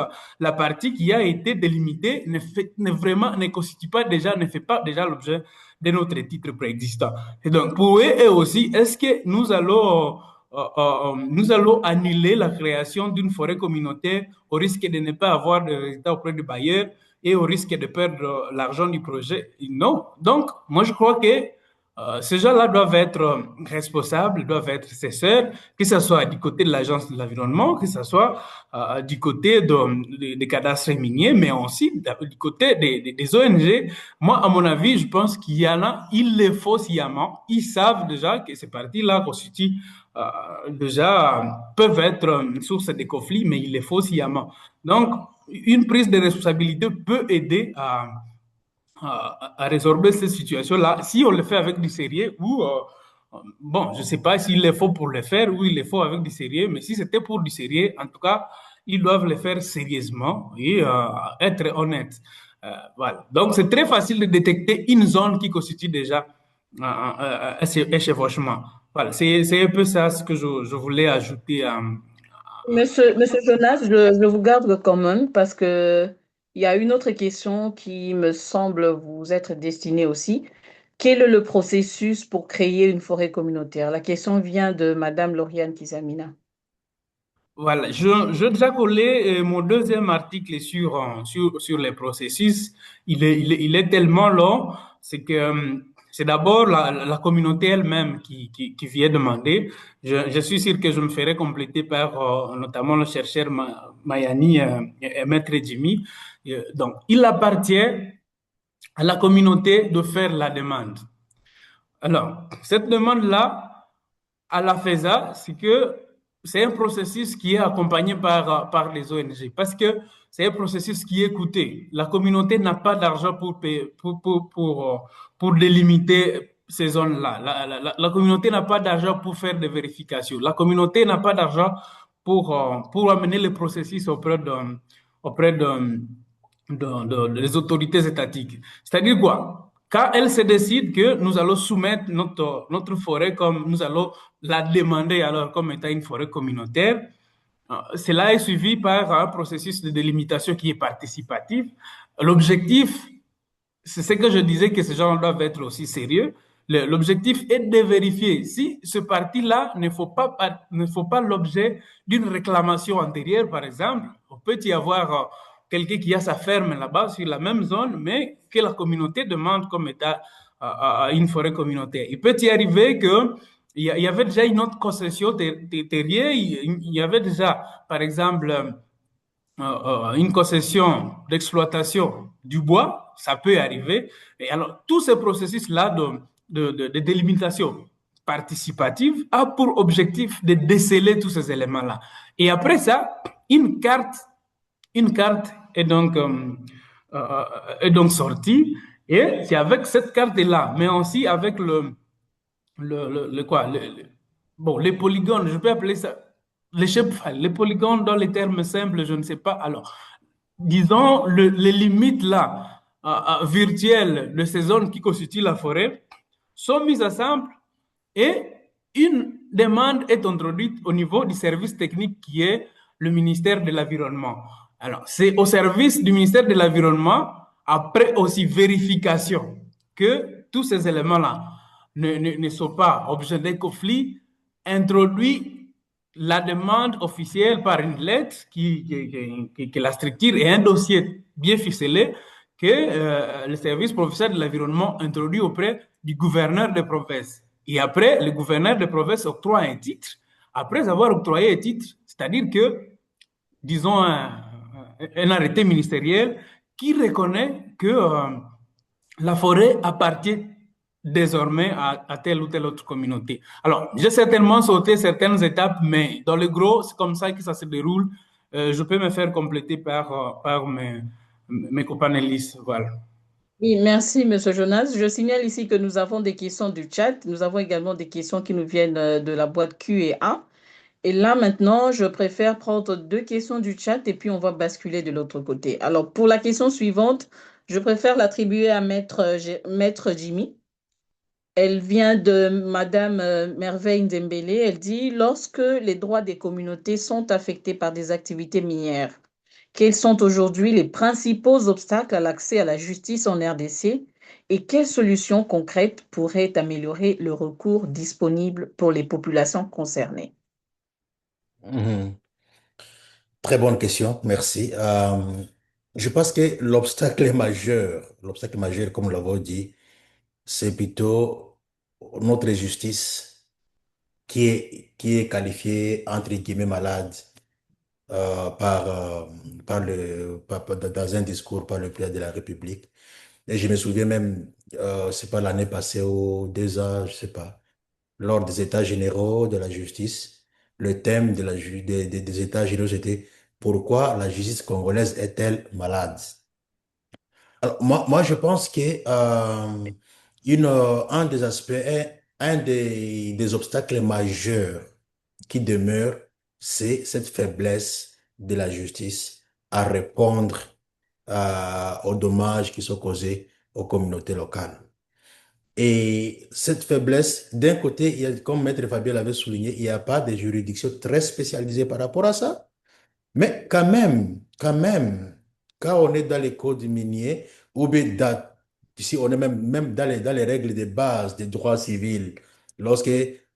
la partie qui a été délimitée ne constitue pas déjà, ne fait pas déjà l'objet de notre titre préexistant. Et donc, pour eux, et aussi, est-ce que nous allons annuler la création d'une forêt communautaire au risque de ne pas avoir de résultats auprès du bailleur et au risque de perdre l'argent du projet? Non. Donc, moi, je crois que ces gens-là doivent être responsables, doivent être cesseurs, que ce soit du côté de l'Agence de l'environnement, que ce soit du côté des cadastres miniers, mais aussi du côté des ONG. Moi, à mon avis, je pense qu'il y en a, ils les font sciemment. Ils savent déjà que ces parties-là constituent peuvent être une source de conflits, mais ils les font sciemment. Donc, une prise de responsabilité peut aider à résorber cette situation-là si on le fait avec du sérieux ou, bon, je ne sais pas s'il le faut pour le faire ou il le faut avec du sérieux, mais si c'était pour du sérieux, en tout cas, ils doivent le faire sérieusement et être honnêtes. Voilà. Donc, c'est très facile de détecter une zone qui constitue déjà un chevauchement. Voilà, c'est un peu ça ce que je voulais ajouter. Monsieur Jonas, je vous garde quand même parce que il y a une autre question qui me semble vous être destinée aussi. Quel est le processus pour créer une forêt communautaire? La question vient de Madame Lauriane Kizamina. Voilà, je déjà collé mon deuxième article sur les processus. Il est tellement long, c'est que c'est d'abord la communauté elle-même qui vient demander. Je suis sûr que je me ferai compléter par notamment le chercheur Mayani et Maître Jimmy. Donc, il appartient à la communauté de faire la demande. Alors, cette demande-là, à la FESA, c'est que c'est un processus qui est accompagné par les ONG parce que c'est un processus qui est coûteux. La communauté n'a pas d'argent pour délimiter ces zones-là. La communauté n'a pas d'argent pour faire des vérifications. La communauté n'a pas d'argent pour amener le processus auprès des autorités étatiques. C'est-à-dire quoi? Quand elle se décide que nous allons soumettre notre forêt comme nous allons la demander alors comme étant une forêt communautaire, cela est suivi par un processus de délimitation qui est participatif. L'objectif, c'est ce que je disais que ces gens doivent être aussi sérieux. L'objectif est de vérifier si ce parti-là ne faut pas l'objet d'une réclamation antérieure, par exemple. On peut y avoir quelqu'un qui a sa ferme là-bas sur la même zone, mais que la communauté demande comme état à une forêt communautaire. Il peut y arriver que il y avait déjà une autre concession terrienne, il y avait déjà, par exemple, une concession d'exploitation du bois, ça peut arriver. Et alors, tout ce processus-là de délimitation participative a pour objectif de déceler tous ces éléments-là. Et après ça, une carte est donc sortie. Et c'est avec cette carte-là, mais aussi avec quoi, bon, les polygones, je peux appeler ça les shapefiles, les polygones dans les termes simples, je ne sais pas. Alors, disons, les limites là, virtuelles de ces zones qui constituent la forêt sont mises ensemble et une demande est introduite au niveau du service technique qui est le ministère de l'Environnement. Alors, c'est au service du ministère de l'Environnement, après aussi vérification, que tous ces éléments-là ne sont pas objet d'un conflit, introduit la demande officielle par une lettre qui la structure et un dossier bien ficelé que le service professionnel de l'environnement introduit auprès du gouverneur de province. Et après, le gouverneur de province octroie un titre. Après avoir octroyé un titre, c'est-à-dire que, disons, un arrêté ministériel qui reconnaît que la forêt appartient désormais à telle ou telle autre communauté. Alors, j'ai certainement sauté certaines étapes, mais dans le gros, c'est comme ça que ça se déroule. Je peux me faire compléter par mes copanélistes. Voilà. Oui, merci, Monsieur Jonas. Je signale ici que nous avons des questions du chat. Nous avons également des questions qui nous viennent de la boîte Q&A. Et là, maintenant, je préfère prendre deux questions du chat et puis on va basculer de l'autre côté. Alors, pour la question suivante, je préfère l'attribuer à Maître Jimmy. Elle vient de Madame Merveille Ndembele. Elle dit, lorsque les droits des communautés sont affectés par des activités minières, quels sont aujourd'hui les principaux obstacles à l'accès à la justice en RDC et quelles solutions concrètes pourraient améliorer le recours disponible pour les populations concernées? Mhm. Très bonne question, merci. Je pense que l'obstacle majeur, comme nous l'avons dit, c'est plutôt notre justice qui est qualifiée, entre guillemets, malade dans un discours par le président de la République. Et je me souviens même, c'est pas l'année passée ou 2 ans, je sais pas, lors des États généraux de la justice, le thème des États généraux, c'était pourquoi la justice congolaise est-elle malade? Alors, moi, je pense que un des aspects, un des obstacles majeurs qui demeure, c'est cette faiblesse de la justice à répondre aux dommages qui sont causés aux communautés locales. Et cette faiblesse, d'un côté, comme Maître Fabien l'avait souligné, il n'y a pas de juridiction très spécialisée par rapport à ça. Mais quand même, quand on est dans les codes miniers, ou bien ici on est même dans les règles de base des droits civils, lorsque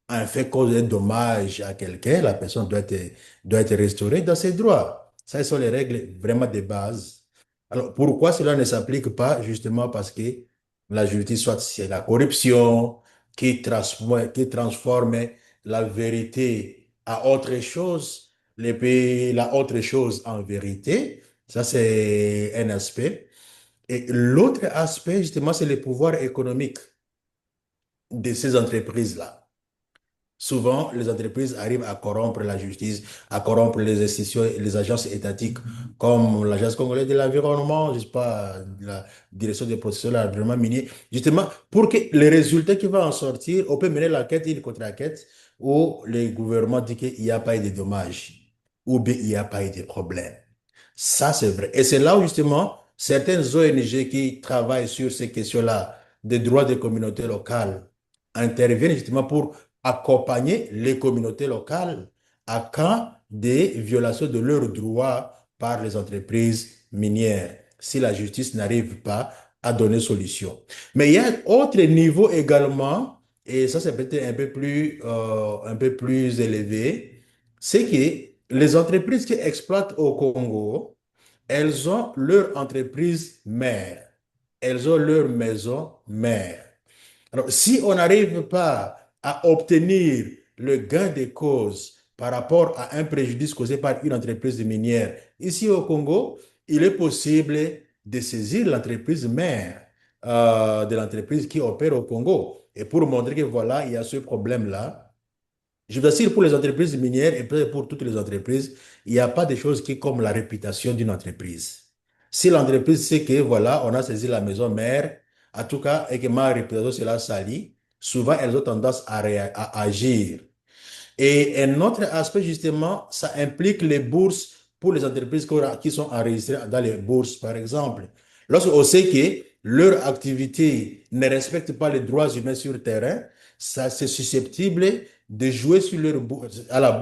un fait cause un dommage à quelqu'un, la personne doit être restaurée dans ses droits. Ça, ce sont les règles vraiment de base. Alors, pourquoi cela ne s'applique pas? Justement parce que la justice, soit c'est la corruption qui transforme la vérité à autre chose la autre chose en vérité. Ça, c'est un aspect. Et l'autre aspect, justement, c'est le pouvoir économique de ces entreprises-là. Souvent, les entreprises arrivent à corrompre la justice, à corrompre les institutions, les agences étatiques, comme l'Agence congolaise de l'environnement, je sais pas, la direction des processus de l'environnement minier, justement, pour que les résultats qui vont en sortir, on peut mener l'enquête, une contre-enquête, où le gouvernement dit qu'il n'y a pas eu de dommages, ou bien il n'y a pas eu de problème. Ça, c'est vrai. Et c'est là où, justement, certaines ONG qui travaillent sur ces questions-là, des droits des communautés locales, interviennent justement pour accompagner les communautés locales à cas des violations de leurs droits par les entreprises minières, si la justice n'arrive pas à donner solution. Mais il y a un autre niveau également, et ça c'est peut-être un peu plus élevé, c'est que les entreprises qui exploitent au Congo, elles ont leur entreprise mère, elles ont leur maison mère. Alors, si on n'arrive pas à obtenir le gain de cause par rapport à un préjudice causé par une entreprise minière ici au Congo, il est possible de saisir l'entreprise mère de l'entreprise qui opère au Congo. Et pour montrer que voilà, il y a ce problème-là, je vous assure, pour les entreprises minières et pour toutes les entreprises, il n'y a pas de choses qui est comme la réputation d'une entreprise. Si l'entreprise sait que, voilà, on a saisi la maison mère, en tout cas, et que ma réputation sera salie, souvent elles ont tendance à agir. Et un autre aspect, justement, ça implique les bourses pour les entreprises qui sont enregistrées dans les bourses, par exemple. Lorsqu'on sait que leur activité ne respecte pas les droits humains sur le terrain, ça c'est susceptible de jouer sur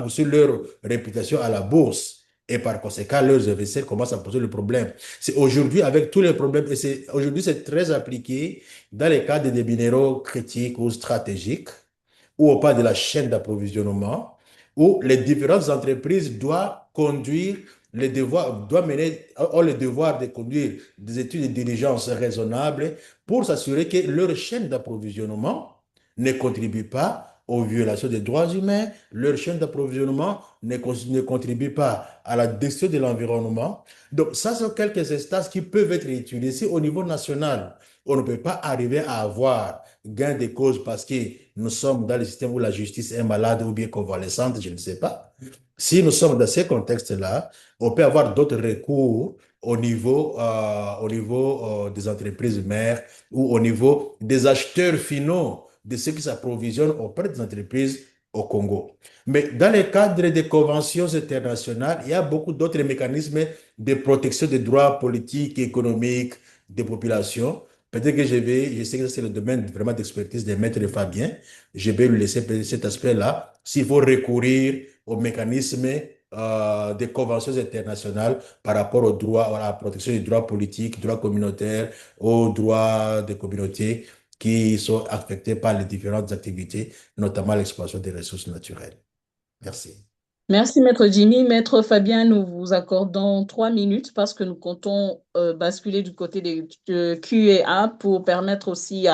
sur leur réputation à la bourse. Et par conséquent, leurs investisseurs commencent à poser le problème. C'est aujourd'hui, avec tous les problèmes, et aujourd'hui, c'est très appliqué dans les cas des minéraux critiques ou stratégiques, ou au pas de la chaîne d'approvisionnement, où les différentes entreprises doivent conduire les devoirs, doivent mener, ont le devoir de conduire des études de diligence raisonnables pour s'assurer que leur chaîne d'approvisionnement ne contribue pas aux violations des droits humains, leur chaîne d'approvisionnement ne contribue pas à la destruction de l'environnement. Donc, ça sont quelques instances qui peuvent être utilisées au niveau national. On ne peut pas arriver à avoir gain de cause parce que nous sommes dans le système où la justice est malade ou bien convalescente, je ne sais pas. Si nous sommes dans ces contextes-là, on peut avoir d'autres recours au niveau des entreprises mères ou au niveau des acheteurs finaux de ceux qui s'approvisionnent auprès des entreprises au Congo. Mais dans le cadre des conventions internationales, il y a beaucoup d'autres mécanismes de protection des droits politiques et économiques des populations. Peut-être que je sais que c'est le domaine vraiment d'expertise des maîtres Fabien, je vais lui laisser cet aspect-là. S'il faut recourir aux mécanismes des conventions internationales par rapport aux droits, à la protection des droits politiques, droits communautaires, aux droits des communautés qui sont affectés par les différentes activités, notamment l'exploitation des ressources naturelles. Merci. Merci, Maître Jimmy. Maître Fabien, nous vous accordons 3 minutes parce que nous comptons basculer du côté de Q&A pour permettre aussi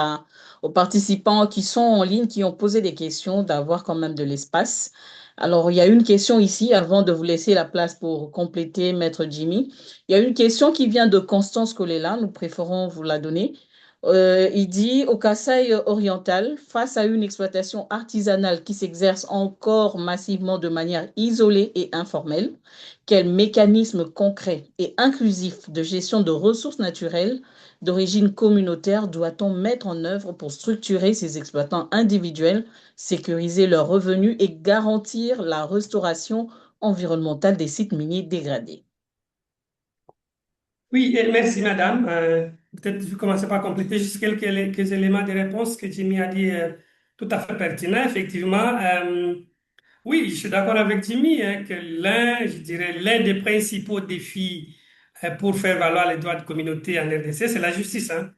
aux participants qui sont en ligne, qui ont posé des questions, d'avoir quand même de l'espace. Alors, il y a une question ici, avant de vous laisser la place pour compléter, Maître Jimmy. Il y a une question qui vient de Constance Kolela, nous préférons vous la donner. Il dit, au Kasaï oriental, face à une exploitation artisanale qui s'exerce encore massivement de manière isolée et informelle, quel mécanisme concret et inclusif de gestion de ressources naturelles d'origine communautaire doit-on mettre en œuvre pour structurer ces exploitants individuels, sécuriser leurs revenus et garantir la restauration environnementale des sites miniers dégradés? Oui, et merci madame. Peut-être je vais commencer par compléter juste quelques éléments de réponse que Jimmy a dit tout à fait pertinent. Effectivement, oui, je suis d'accord avec Jimmy hein, que je dirais, l'un des principaux défis pour faire valoir les droits de communauté en RDC, c'est la justice. Hein.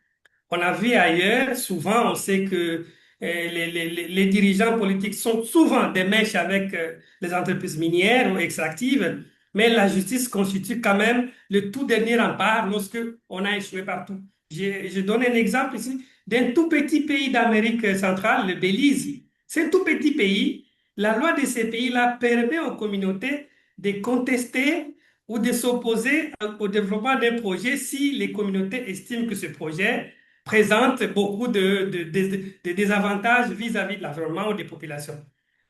On a vu ailleurs, souvent, on sait que les dirigeants politiques sont souvent des mèches avec les entreprises minières ou extractives, mais la justice constitue quand même le tout dernier rempart lorsque on a échoué partout. Je donne un exemple ici d'un tout petit pays d'Amérique centrale, le Belize. C'est un tout petit pays. La loi de ces pays-là permet aux communautés de contester ou de s'opposer au développement d'un projet si les communautés estiment que ce projet présente beaucoup de désavantages vis-à-vis de l'environnement ou des populations.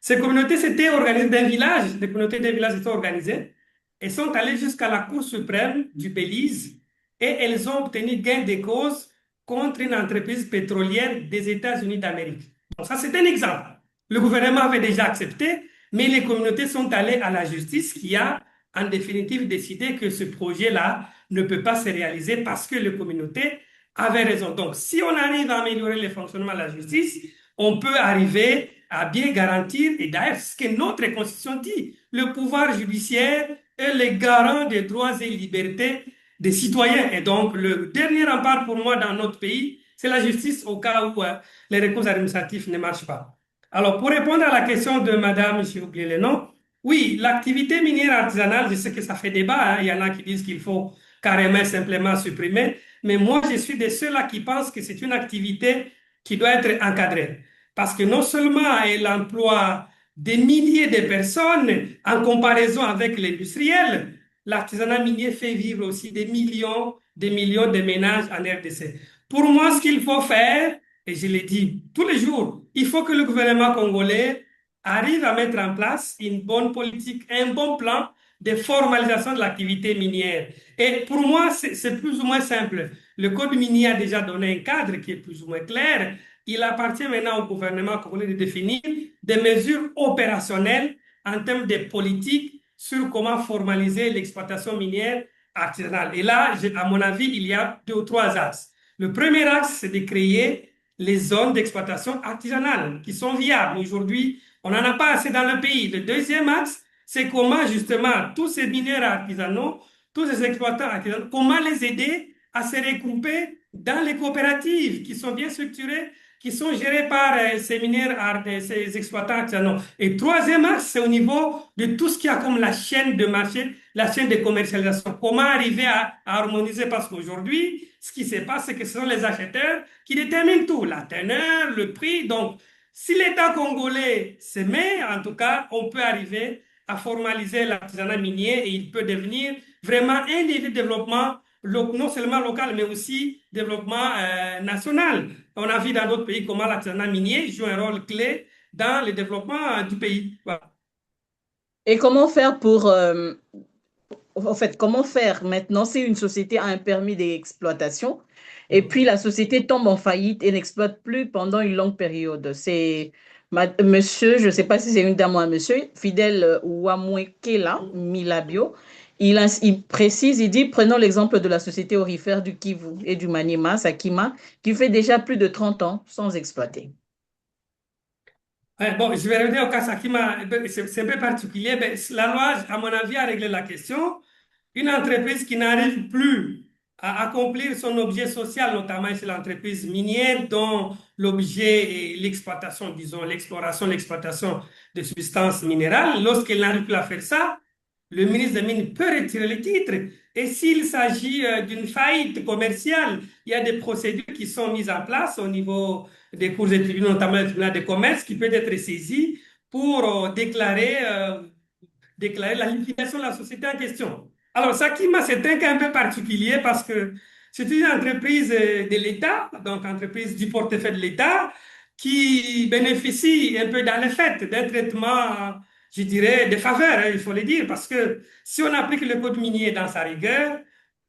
Ces communautés s'étaient organisées d'un village, les communautés d'un village s'étaient organisées et sont allées jusqu'à la Cour suprême du Belize et elles ont obtenu gain de cause contre une entreprise pétrolière des États-Unis d'Amérique. Donc ça, c'est un exemple. Le gouvernement avait déjà accepté, mais les communautés sont allées à la justice qui a en définitive décidé que ce projet-là ne peut pas se réaliser parce que les communautés avait raison. Donc, si on arrive à améliorer le fonctionnement de la justice, on peut arriver à bien garantir, et d'ailleurs, ce que notre Constitution dit, le pouvoir judiciaire est le garant des droits et libertés des citoyens. Et donc, le dernier rempart pour moi dans notre pays, c'est la justice au cas où les recours administratifs ne marchent pas. Alors, pour répondre à la question de madame, j'ai oublié le nom, oui, l'activité minière artisanale, je sais que ça fait débat, hein, il y en a qui disent qu'il faut carrément simplement supprimer, mais moi, je suis de ceux-là qui pensent que c'est une activité qui doit être encadrée. Parce que non seulement elle emploie des milliers de personnes en comparaison avec l'industriel, l'artisanat minier fait vivre aussi des millions de ménages en RDC. Pour moi, ce qu'il faut faire, et je l'ai dit tous les jours, il faut que le gouvernement congolais arrive à mettre en place une bonne politique, un bon plan de formalisation de l'activité minière. Et pour moi, c'est plus ou moins simple. Le code minier a déjà donné un cadre qui est plus ou moins clair. Il appartient maintenant au gouvernement congolais de définir des mesures opérationnelles en termes de politique sur comment formaliser l'exploitation minière artisanale. Et là, à mon avis, il y a deux ou trois axes. Le premier axe, c'est de créer les zones d'exploitation artisanale qui sont viables. Aujourd'hui, on n'en a pas assez dans le pays. Le deuxième axe, c'est comment justement tous ces mineurs artisanaux, tous ces exploitants artisanaux, comment les aider à se regrouper dans les coopératives qui sont bien structurées, qui sont gérées par ces mineurs, ces exploitants artisanaux. Et troisième axe, c'est au niveau de tout ce qu'il y a comme la chaîne de marché, la chaîne de commercialisation. Comment arriver à harmoniser? Parce qu'aujourd'hui, ce qui se passe, c'est que ce sont les acheteurs qui déterminent tout, la teneur, le prix. Donc, si l'État congolais se met, en tout cas, on peut arriver à formaliser l'artisanat minier et il peut devenir vraiment un lieu de développement non seulement local, mais aussi développement national. On a vu dans d'autres pays comment l'artisanat minier joue un rôle clé dans le développement du pays. Voilà. Et comment faire pour, en fait, comment faire maintenant si une société a un permis d'exploitation et puis la société tombe en faillite et n'exploite plus pendant une longue période? C'est monsieur, je ne sais pas si c'est une dame ou un monsieur, Fidèle Ouamouekela Milabio. Il précise, il dit, prenons l'exemple de la société aurifère du Kivu et du Maniema, Sakima, qui fait déjà plus de 30 ans sans exploiter. Bon, je vais revenir au cas Sakima. C'est un peu particulier. La loi, à mon avis, a réglé la question. Une entreprise qui n'arrive plus à accomplir son objet social, notamment c'est l'entreprise minière dont l'objet est l'exploitation, disons, l'exploration, l'exploitation de substances minérales. Lorsqu'elle n'arrive plus à faire ça, le ministre des Mines peut retirer le titre. Et s'il s'agit d'une faillite commerciale, il y a des procédures qui sont mises en place au niveau des cours et tribunaux, notamment le tribunal de commerce, qui peut être saisi pour déclarer la liquidation de la société en question. Alors, Sakima, c'est un cas un peu particulier parce que c'est une entreprise de l'État, donc entreprise du portefeuille de l'État, qui bénéficie un peu dans les faits d'un traitement, je dirais, de faveur, hein, il faut le dire, parce que si on applique le code minier dans sa rigueur,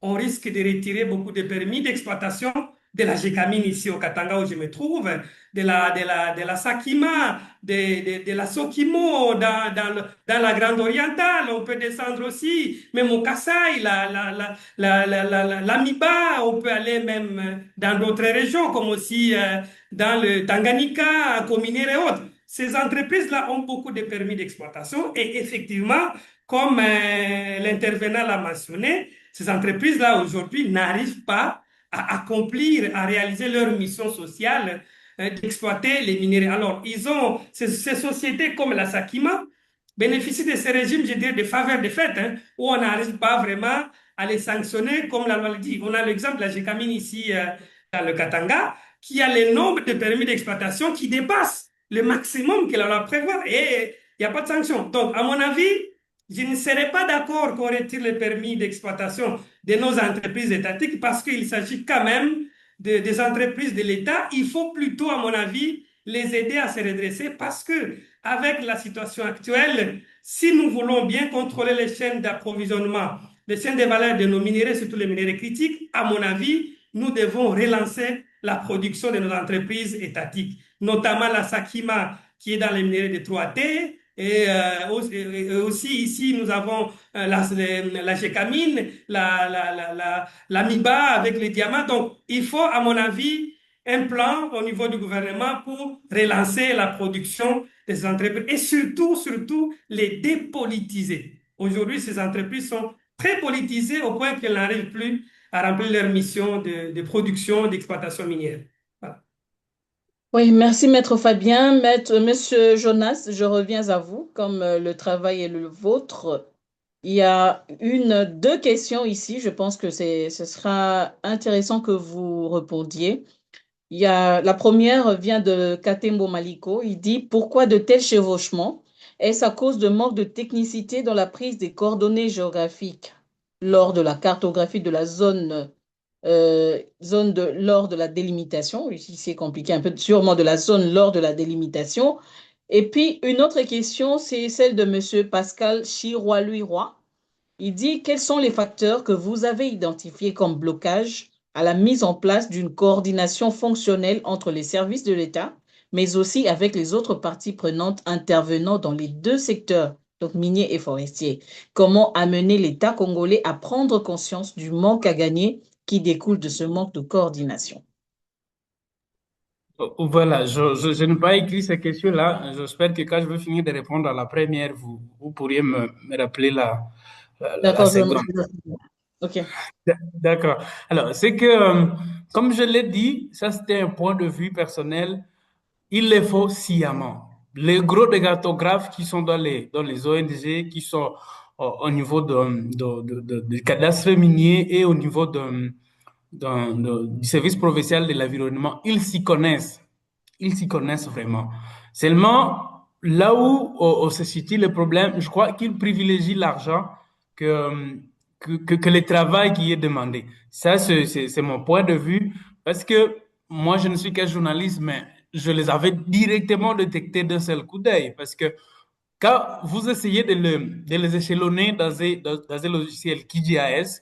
on risque de retirer beaucoup de permis d'exploitation de la Gécamine ici au Katanga où je me trouve, de la Sakima, de la Sokimo dans la Grande Orientale. On peut descendre aussi, même au Kasaï, la Miba, on peut aller même dans d'autres régions, comme aussi dans le Tanganyika, à Cominer et autres. Ces entreprises-là ont beaucoup de permis d'exploitation et effectivement, comme l'intervenant l'a mentionné, ces entreprises-là aujourd'hui n'arrivent pas à accomplir, à réaliser leur mission sociale d'exploiter les minéraux. Alors, ils ont ces sociétés comme la Sakima bénéficient de ces régimes, je dirais, de faveur de fait, hein, où on n'arrive pas vraiment à les sanctionner comme la loi le dit. On a l'exemple de la Gécamine ici dans le Katanga, qui a le nombre de permis d'exploitation qui dépasse le maximum que la loi prévoit et il n'y a pas de sanction. Donc, à mon avis, je ne serais pas d'accord qu'on retire le permis d'exploitation de nos entreprises étatiques parce qu'il s'agit quand même des entreprises de l'État. Il faut plutôt, à mon avis, les aider à se redresser parce que, avec la situation actuelle, si nous voulons bien contrôler les chaînes d'approvisionnement, les chaînes de valeur de nos minéraux, surtout les minéraux critiques, à mon avis, nous devons relancer la production de nos entreprises étatiques, notamment la Sakima qui est dans les minéraux de 3T, et aussi ici, nous avons la Gécamine, la Miba avec les diamants. Donc, il faut, à mon avis, un plan au niveau du gouvernement pour relancer la production des entreprises et surtout, les dépolitiser. Aujourd'hui, ces entreprises sont très politisées au point qu'elles n'arrivent plus à remplir leur mission de production, d'exploitation minière. Voilà. Oui, merci Maître Fabien. Monsieur Jonas, je reviens à vous, comme le travail est le vôtre. Il y a deux questions ici. Je pense que ce sera intéressant que vous répondiez. La première vient de Katembo Maliko. Il dit, pourquoi de tels chevauchements? Est-ce à cause de manque de technicité dans la prise des coordonnées géographiques lors de la cartographie de la lors de la délimitation? Ici, c'est compliqué un peu, sûrement de la zone lors de la délimitation. Et puis, une autre question, c'est celle de Monsieur Pascal Chiroy-Luiroy. Il dit, quels sont les facteurs que vous avez identifiés comme blocage à la mise en place d'une coordination fonctionnelle entre les services de l'État, mais aussi avec les autres parties prenantes intervenant dans les deux secteurs donc miniers et forestiers. Comment amener l'État congolais à prendre conscience du manque à gagner qui découle de ce manque de coordination? Voilà, je n'ai pas écrit ces questions-là. J'espère que quand je vais finir de répondre à la première, vous pourriez me rappeler la D'accord, seconde. OK. D'accord. Alors, c'est que, comme je l'ai dit, ça c'était un point de vue personnel. Il les faut sciemment. Les gros dégatographes qui sont dans les ONG, qui sont au niveau du cadastre minier et au niveau du service provincial de l'environnement, ils s'y connaissent. Ils s'y connaissent vraiment. Seulement, là où se situe le problème, je crois qu'ils privilégient l'argent que, que le travail qui est demandé. Ça, c'est mon point de vue, parce que moi, je ne suis qu'un journaliste, mais je les avais directement détectés d'un seul coup d'œil, parce que quand vous essayez de les échelonner dans un logiciel QGIS,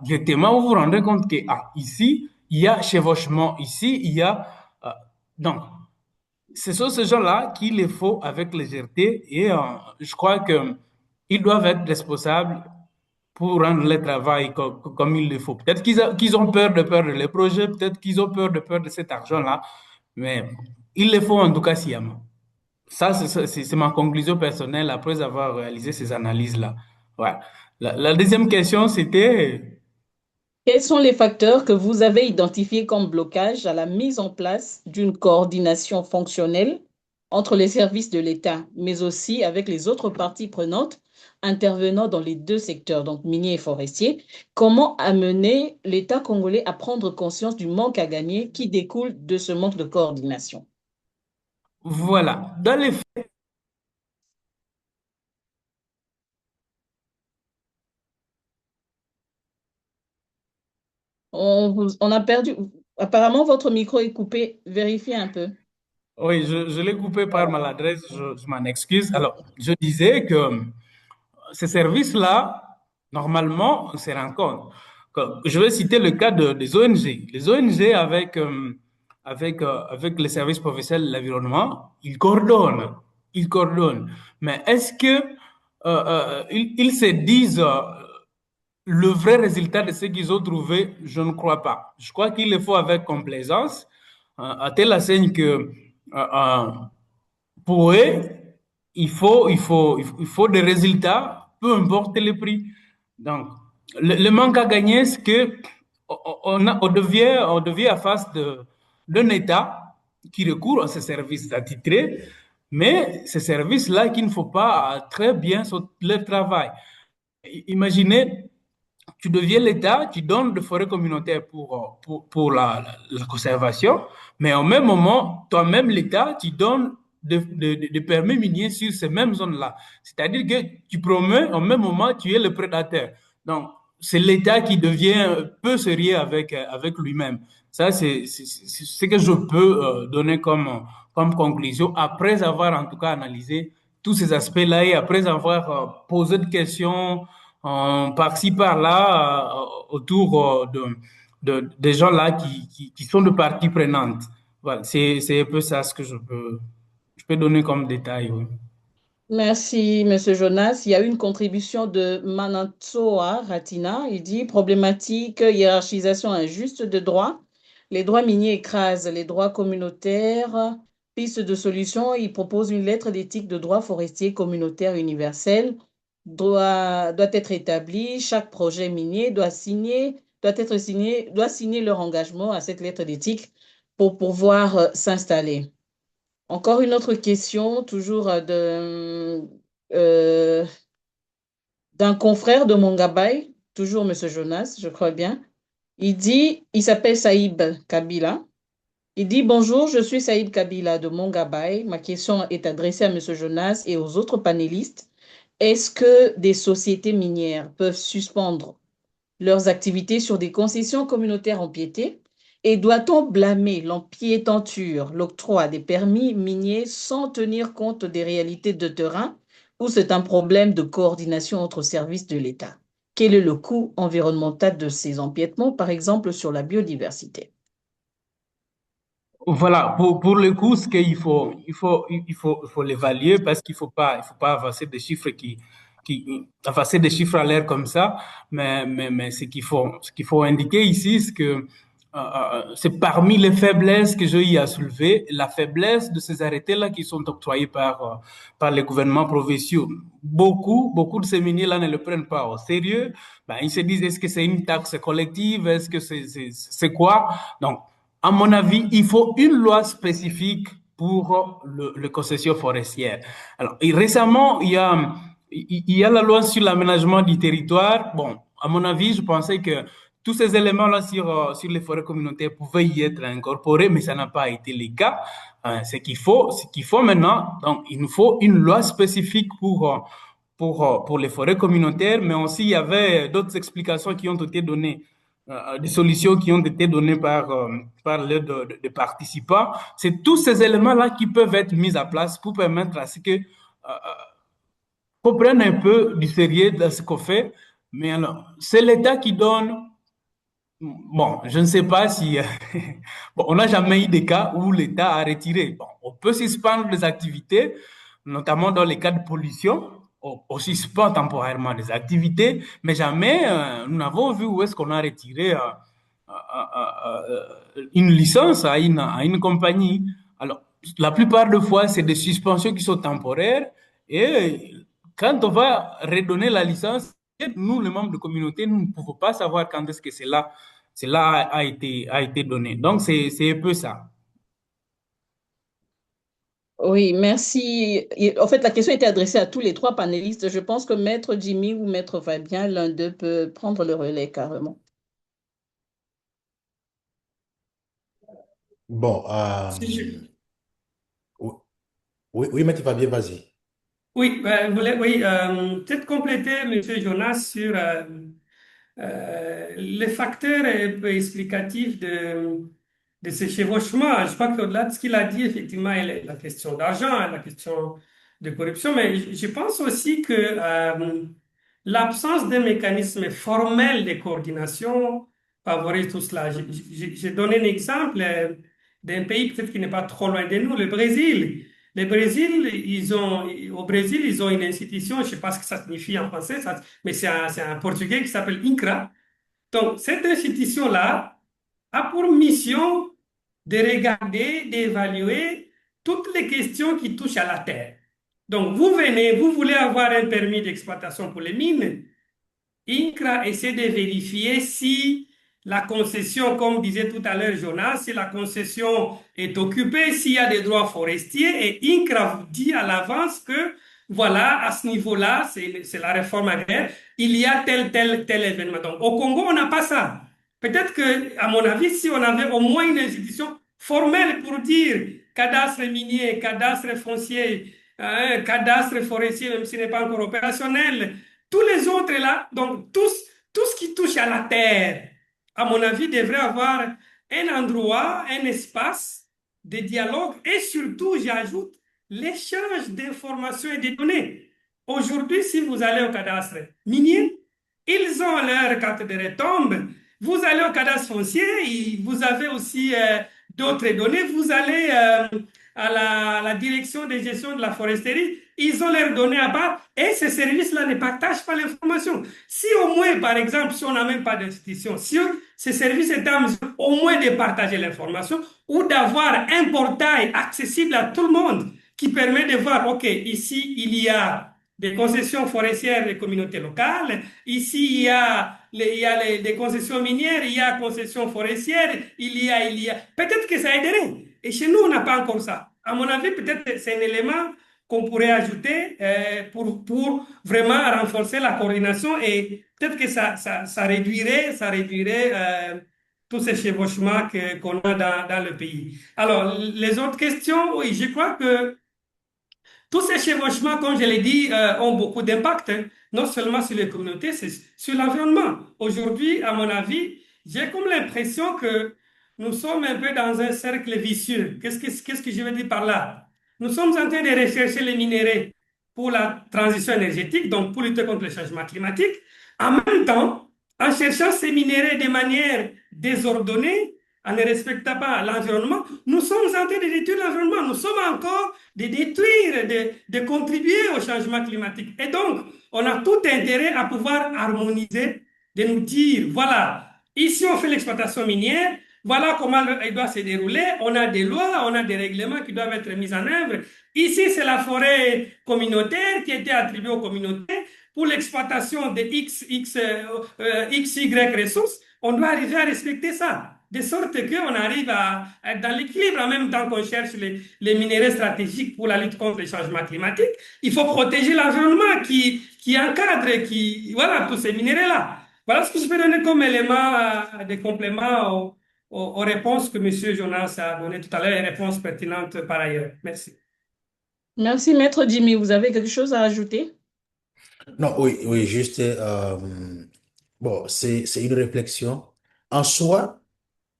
directement, vous vous rendez compte que ici, il y a chevauchement, ici, il y a... donc, ce sont ces gens-là qu'il les faut avec légèreté et je crois qu'ils doivent être responsables pour rendre le travail comme il le faut. Peut-être qu'ils ont peur de les projets, peut-être qu'ils ont peur de cet argent-là, mais il le faut en tout cas sciemment. Ça, c'est ma conclusion personnelle après avoir réalisé ces analyses-là. Ouais. La deuxième question, c'était... Quels sont les facteurs que vous avez identifiés comme blocage à la mise en place d'une coordination fonctionnelle entre les services de l'État, mais aussi avec les autres parties prenantes intervenant dans les deux secteurs, donc minier et forestier? Comment amener l'État congolais à prendre conscience du manque à gagner qui découle de ce manque de coordination? Voilà. Dans les On a perdu. Apparemment, votre micro est coupé. Vérifiez un peu. Oui, je l'ai coupé par maladresse, je m'en excuse. Alors, je disais que ces services-là, normalement, on se rend compte. Je vais citer le cas des ONG. Les ONG avec les services professionnels de l'environnement, ils coordonnent. Ils coordonnent. Mais est-ce que ils se disent le vrai résultat de ce qu'ils ont trouvé? Je ne crois pas. Je crois qu'il le faut avec complaisance, à telle enseigne que pour eux, il faut des résultats, peu importe le prix. Donc, le manque à gagner, c'est que on devient à face d'un État qui recourt à ces services attitrés, mais ces services-là qui ne font pas très bien leur travail. Imaginez, tu deviens l'État, tu donnes des forêts communautaires pour la conservation, mais au même moment, toi-même, l'État, tu donnes des permis miniers sur ces mêmes zones-là. C'est-à-dire que tu promets, au même moment, tu es le prédateur. Donc, c'est l'État qui devient peu sérieux avec lui-même. Ça, c'est ce que je peux donner comme conclusion après avoir en tout cas analysé tous ces aspects-là et après avoir posé des questions par-ci, par-là, autour des gens là qui sont de parties prenantes. Voilà, c'est un peu ça ce que je peux donner comme détail. Oui. Merci, Monsieur Jonas. Il y a eu une contribution de Manantsoa Ratina. Il dit problématique, hiérarchisation injuste de droits. Les droits miniers écrasent les droits communautaires. Piste de solution, il propose une lettre d'éthique de droit forestier communautaire universel. Doit être établi. Chaque projet minier doit signer leur engagement à cette lettre d'éthique pour pouvoir s'installer. Encore une autre question, toujours euh, d'un confrère de Mongabay, toujours Monsieur Jonas, je crois bien. Il s'appelle Saïb Kabila. Il dit, bonjour, je suis Saïb Kabila de Mongabay. Ma question est adressée à Monsieur Jonas et aux autres panélistes. Est-ce que des sociétés minières peuvent suspendre leurs activités sur des concessions communautaires empiétées? Et doit-on blâmer l'empiétanture, l'octroi des permis miniers sans tenir compte des réalités de terrain ou c'est un problème de coordination entre services de l'État? Quel est le coût environnemental de ces empiètements, par exemple sur la biodiversité? Voilà, pour le coup, ce qu'il faut, il faut l'évaluer parce qu'il faut pas avancer des chiffres avancer des chiffres à l'air comme ça. Mais ce qu'il faut indiquer ici, c'est que c'est parmi les faiblesses que j'ai eu à soulever, la faiblesse de ces arrêtés-là qui sont octroyés par les gouvernements provinciaux. Beaucoup de ces miniers-là ne le prennent pas au sérieux. Ben, ils se disent, est-ce que c'est une taxe collective? Est-ce que c'est quoi? Donc, à mon avis, il faut une loi spécifique pour le concession forestière. Alors, et récemment, il y a la loi sur l'aménagement du territoire. Bon, à mon avis, je pensais que tous ces éléments-là sur les forêts communautaires pouvaient y être incorporés, mais ça n'a pas été le cas. Ce qu'il faut maintenant, donc, il nous faut une loi spécifique pour les forêts communautaires, mais aussi il y avait d'autres explications qui ont été données des solutions qui ont été données par l'aide de participants. C'est tous ces éléments-là qui peuvent être mis à place pour permettre à ce que qu'on prenne un peu du sérieux dans ce qu'on fait. Mais alors, c'est l'État qui donne. Bon, je ne sais pas si. Bon, on n'a jamais eu des cas où l'État a retiré. Bon, on peut suspendre des activités, notamment dans les cas de pollution. On suspend temporairement des activités, mais jamais nous n'avons vu où est-ce qu'on a retiré une licence à une compagnie. Alors, la plupart des fois, c'est des suspensions qui sont temporaires et quand on va redonner la licence, nous, les membres de communauté, nous ne pouvons pas savoir quand est-ce que cela a été donné. Donc, c'est un peu ça. Oui, merci. En fait, la question était adressée à tous les trois panélistes. Je pense que Maître Jimmy ou Maître Fabien, l'un d'eux peut prendre le relais carrément. Bon, Si je- oui, oui, mais tu vas bien, vas-y. Oui, oui, peut-être compléter, Monsieur Jonas, sur les facteurs explicatifs de ce chevauchement. Je crois qu'au-delà de ce qu'il a dit, effectivement, il y a la question d'argent, la question de corruption, mais je pense aussi que l'absence d'un mécanisme formel de coordination favorise tout cela. J'ai donné un exemple d'un pays peut-être qui n'est pas trop loin de nous, le Brésil. Le Brésil, au Brésil, ils ont une institution, je ne sais pas ce que ça signifie en français, mais c'est un portugais qui s'appelle INCRA. Donc, cette institution-là a pour mission de regarder, d'évaluer toutes les questions qui touchent à la terre. Donc, vous venez, vous voulez avoir un permis d'exploitation pour les mines, INCRA essaie de vérifier si la concession, comme disait tout à l'heure Jonas, si la concession est occupée, s'il y a des droits forestiers, et INCRA vous dit à l'avance que, voilà, à ce niveau-là, c'est la réforme agraire, il y a tel événement. Donc, au Congo, on n'a pas ça. Peut-être que, à mon avis, si on avait au moins une institution formelle pour dire cadastre minier, cadastre foncier, cadastre forestier, même s'il n'est pas encore opérationnel, tous les autres là, donc tout ce qui touche à la terre, à mon avis, devrait avoir un endroit, un espace de dialogue et surtout, j'ajoute, l'échange d'informations et de données. Aujourd'hui, si vous allez au cadastre minier, ils ont leur carte de retombe. Vous allez au cadastre foncier, vous avez aussi d'autres données. Vous allez à la direction de gestion de la foresterie, ils ont leurs données à part et ces services-là ne partagent pas l'information. Si au moins, par exemple, si on n'a même pas d'institution, si ces services étaient en mesure au moins de partager l'information ou d'avoir un portail accessible à tout le monde qui permet de voir, OK, ici, il y a des concessions forestières des communautés locales, ici, des concessions minières, il y a concessions forestières, il y a. Peut-être que ça aiderait. Et chez nous, on n'a pas encore ça. À mon avis, peut-être que c'est un élément qu'on pourrait ajouter pour vraiment renforcer la coordination et peut-être que ça réduirait tous ces chevauchements qu'on a dans le pays. Alors, les autres questions, oui, je crois que tous ces chevauchements, comme je l'ai dit, ont beaucoup d'impact, hein, non seulement sur les communautés, c'est sur l'environnement. Aujourd'hui, à mon avis, j'ai comme l'impression que nous sommes un peu dans un cercle vicieux. Qu'est-ce que je veux dire par là? Nous sommes en train de rechercher les minéraux pour la transition énergétique, donc pour lutter contre le changement climatique. En même temps, en cherchant ces minéraux de manière désordonnée, en ne respectant pas l'environnement, nous sommes en train de détruire l'environnement. Nous sommes encore de détruire, de contribuer au changement climatique. Et donc, on a tout intérêt à pouvoir harmoniser, de nous dire, voilà, ici on fait l'exploitation minière, voilà comment elle doit se dérouler. On a des lois, on a des règlements qui doivent être mis en œuvre. Ici, c'est la forêt communautaire qui a été attribuée aux communautés pour l'exploitation de XY ressources. On doit arriver à respecter ça, de sorte qu'on arrive à être dans l'équilibre en même temps qu'on cherche les minéraux stratégiques pour la lutte contre le changement climatique. Il faut protéger l'environnement qui encadre, voilà, tous ces minéraux-là. Voilà ce que je peux donner comme élément de complément aux réponses que M. Jonas a données tout à l'heure, les réponses pertinentes par ailleurs. Merci. Merci, Maître Jimmy. Vous avez quelque chose à ajouter? Non, oui, oui, juste, bon, c'est une réflexion. En soi,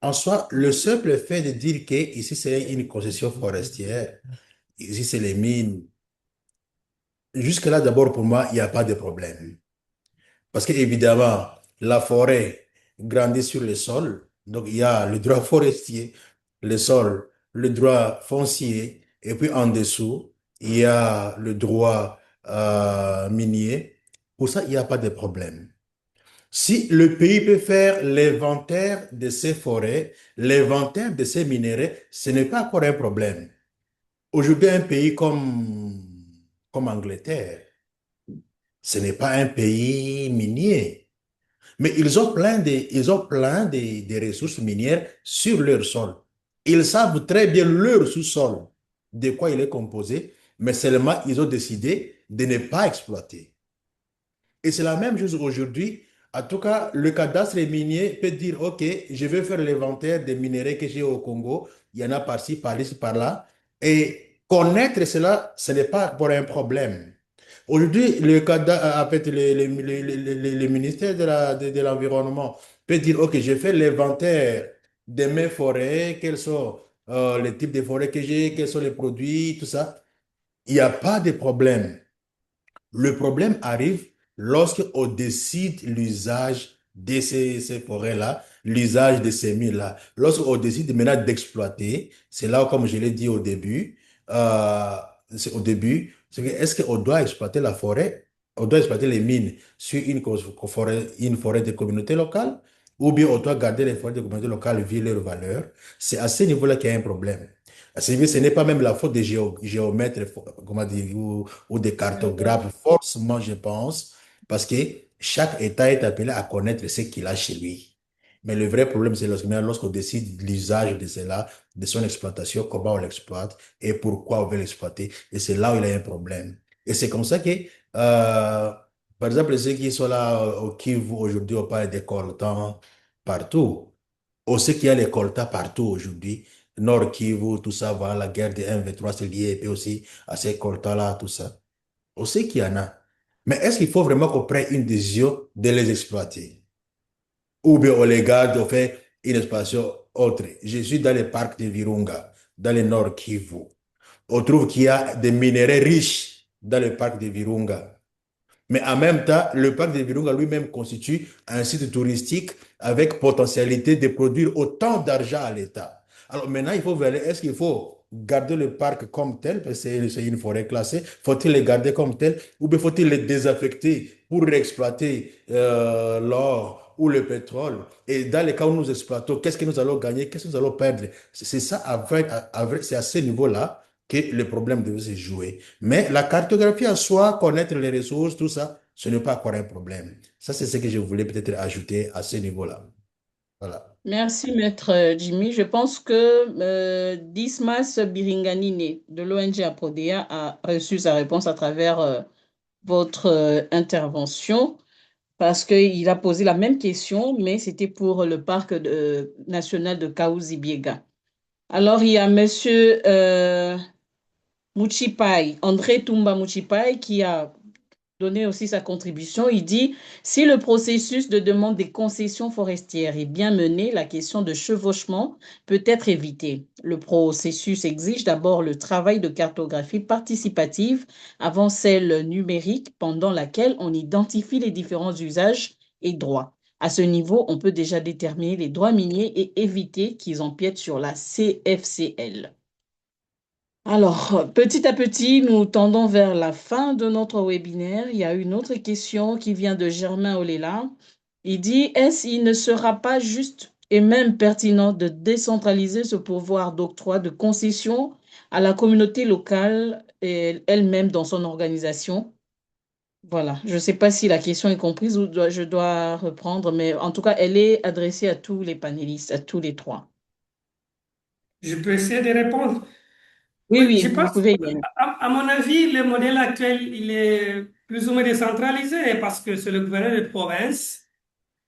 En soi, le simple fait de dire que ici c'est une concession forestière, ici c'est les mines, jusque-là d'abord pour moi, il n'y a pas de problème. Parce que évidemment, la forêt grandit sur le sol, donc il y a le droit forestier, le sol, le droit foncier, et puis en dessous, il y a le droit minier. Pour ça, il n'y a pas de problème. Si le pays peut faire l'inventaire de ses forêts, l'inventaire de ses minéraux, ce n'est pas encore un problème. Aujourd'hui, un pays comme Angleterre, ce n'est pas un pays minier, mais ils ont plein de ressources minières sur leur sol. Ils savent très bien leur sous-sol, de quoi il est composé, mais seulement ils ont décidé de ne pas exploiter. Et c'est la même chose aujourd'hui. En tout cas, le cadastre minier peut dire, OK, je vais faire l'inventaire des minéraux que j'ai au Congo. Il y en a par-ci, par-ici, par-là. Et connaître cela, ce n'est pas pour un problème. Aujourd'hui, en fait, le ministère de l'Environnement peut dire, OK, je fais l'inventaire de mes forêts, quels sont les types de forêts que j'ai, quels sont les produits, tout ça. Il n'y a pas de problème. Le problème arrive lorsqu'on décide l'usage de ces forêts-là, l'usage de ces mines-là. Lorsqu'on décide maintenant d'exploiter, c'est là, comme je l'ai dit euh, c'est que est-ce qu'on doit exploiter la forêt, on doit exploiter les mines sur une forêt de communauté locale, ou bien on doit garder les forêts de communauté locale vu leur valeur. C'est à ce niveau-là qu'il y a un problème. Ce n'est pas même la faute des géomètres, comment dire, ou des cartographes, forcément, je pense, parce que chaque État est appelé à connaître ce qu'il a chez lui. Mais le vrai problème, c'est lorsqu'on décide de l'usage de cela, de son exploitation, comment on l'exploite et pourquoi on veut l'exploiter. Et c'est là où il y a un problème. Et c'est comme ça que, par exemple, ceux qui sont là au Kivu aujourd'hui, on parle des coltans partout. On sait qu'il y a les coltas partout aujourd'hui. Nord Kivu, tout ça, voilà, la guerre de 1-23, c'est lié, et puis aussi à ces coltas-là, tout ça. On sait qu'il y en a. Mais est-ce qu'il faut vraiment qu'on prenne une décision de les exploiter? Ou bien on les garde, on fait une exploitation autre. Je suis dans le parc de Virunga, dans le Nord Kivu. On trouve qu'il y a des minéraux riches dans le parc de Virunga. Mais en même temps, le parc de Virunga lui-même constitue un site touristique avec potentialité de produire autant d'argent à l'État. Alors maintenant, il faut voir, est-ce qu'il faut garder le parc comme tel, parce que c'est une forêt classée, faut-il les garder comme tel, ou bien faut-il les désaffecter pour exploiter l'or ou le pétrole? Et dans les cas où nous exploitons, qu'est-ce que nous allons gagner, qu'est-ce que nous allons perdre? C'est ça, c'est à ce niveau-là que le problème devait se jouer. Mais la cartographie en soi, connaître les ressources, tout ça, ce n'est pas encore un problème. Ça, c'est ce que je voulais peut-être ajouter à ce niveau-là. Voilà. Merci, Maître Jimmy. Je pense que Dismas Biringanine de l'ONG Aprodea a reçu sa réponse à travers votre intervention parce qu'il a posé la même question, mais c'était pour le parc national de Kaouzi-Biega. Alors, il y a Monsieur Mouchipai, André Toumba Mouchipai, qui a donné aussi sa contribution. Il dit, si le processus de demande des concessions forestières est bien mené, la question de chevauchement peut être évitée. Le processus exige d'abord le travail de cartographie participative avant celle numérique, pendant laquelle on identifie les différents usages et droits. À ce niveau, on peut déjà déterminer les droits miniers et éviter qu'ils empiètent sur la CFCL. Alors, petit à petit, nous tendons vers la fin de notre webinaire. Il y a une autre question qui vient de Germain Olela. Il dit, il ne sera pas juste et même pertinent de décentraliser ce pouvoir d'octroi de concession à la communauté locale et elle-même dans son organisation? Voilà, je ne sais pas si la question est comprise ou je dois reprendre, mais en tout cas, elle est adressée à tous les panélistes, à tous les trois. Je peux essayer de répondre. Oui, Oui, oui, je vous pense, pouvez y aller. à mon avis, le modèle actuel, il est plus ou moins décentralisé parce que c'est le gouverneur de province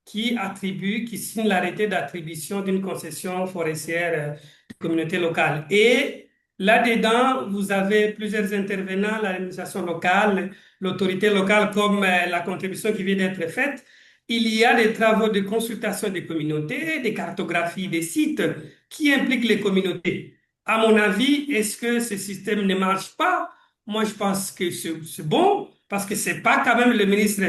qui attribue, qui signe l'arrêté d'attribution d'une concession forestière de communauté locale. Et là-dedans, vous avez plusieurs intervenants, l'administration locale, l'autorité locale, comme la contribution qui vient d'être faite. Il y a des travaux de consultation des communautés, des cartographies des sites qui impliquent les communautés. À mon avis, est-ce que ce système ne marche pas? Moi, je pense que c'est bon parce que c'est pas quand même le ministre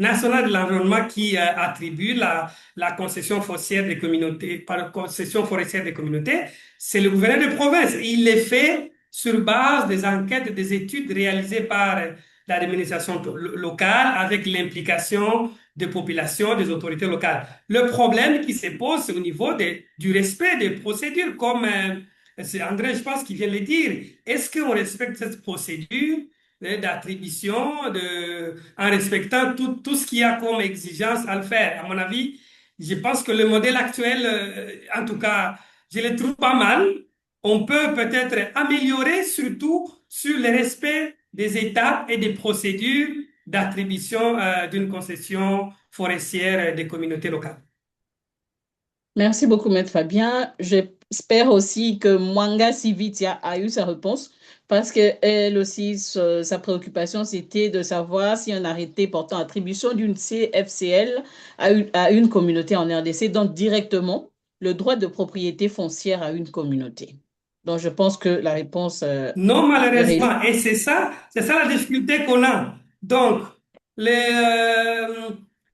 national de l'environnement qui attribue la concession foncière des communautés, par concession forestière des communautés, c'est le gouverneur de province. Il les fait sur base des enquêtes, des études réalisées par l'administration locale avec l'implication des populations, des autorités locales. Le problème qui se pose, c'est au niveau du respect des procédures, comme c'est André, je pense, qui vient de le dire. Est-ce qu'on respecte cette procédure d'attribution, en respectant tout ce qu'il y a comme exigence à le faire? À mon avis, je pense que le modèle actuel, en tout cas, je le trouve pas mal. On peut peut-être améliorer, surtout sur le respect des étapes et des procédures d'attribution d'une concession forestière des communautés locales. Merci beaucoup, Maître Fabien. J'espère aussi que Mwanga Civitia a eu sa réponse parce qu'elle aussi, sa préoccupation, c'était de savoir si un arrêté portant attribution d'une CFCL à une communauté en RDC donne directement le droit de propriété foncière à une communauté. Donc, je pense que la réponse Non, est réussie. malheureusement. Et c'est ça la difficulté qu'on a. Donc,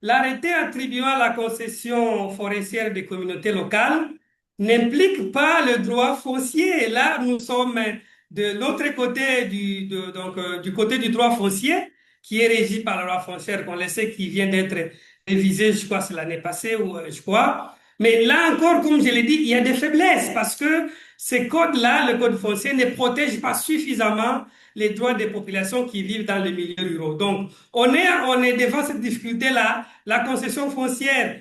l'arrêté attribuant la concession forestière des communautés locales n'implique pas le droit foncier. Et là, nous sommes de l'autre côté du côté du droit foncier, qui est régi par la loi foncière qu'on le sait, qui vient d'être révisée, je crois, c'est l'année passée, ou je crois. Mais là encore, comme je l'ai dit, il y a des faiblesses parce que ces codes-là, le code foncier, ne protège pas suffisamment les droits des populations qui vivent dans les milieux ruraux. Donc, on est devant cette difficulté-là. La concession foncière,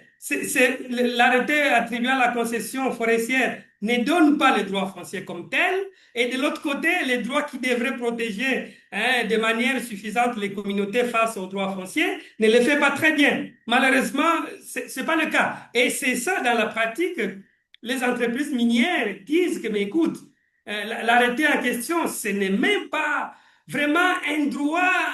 l'arrêté attribuant la concession forestière ne donne pas les droits fonciers comme tel. Et de l'autre côté, les droits qui devraient protéger de manière suffisante les communautés face aux droits fonciers ne le fait pas très bien. Malheureusement, c'est pas le cas. Et c'est ça, dans la pratique, les entreprises minières disent que, mais écoute, l'arrêté en question, ce n'est même pas vraiment un droit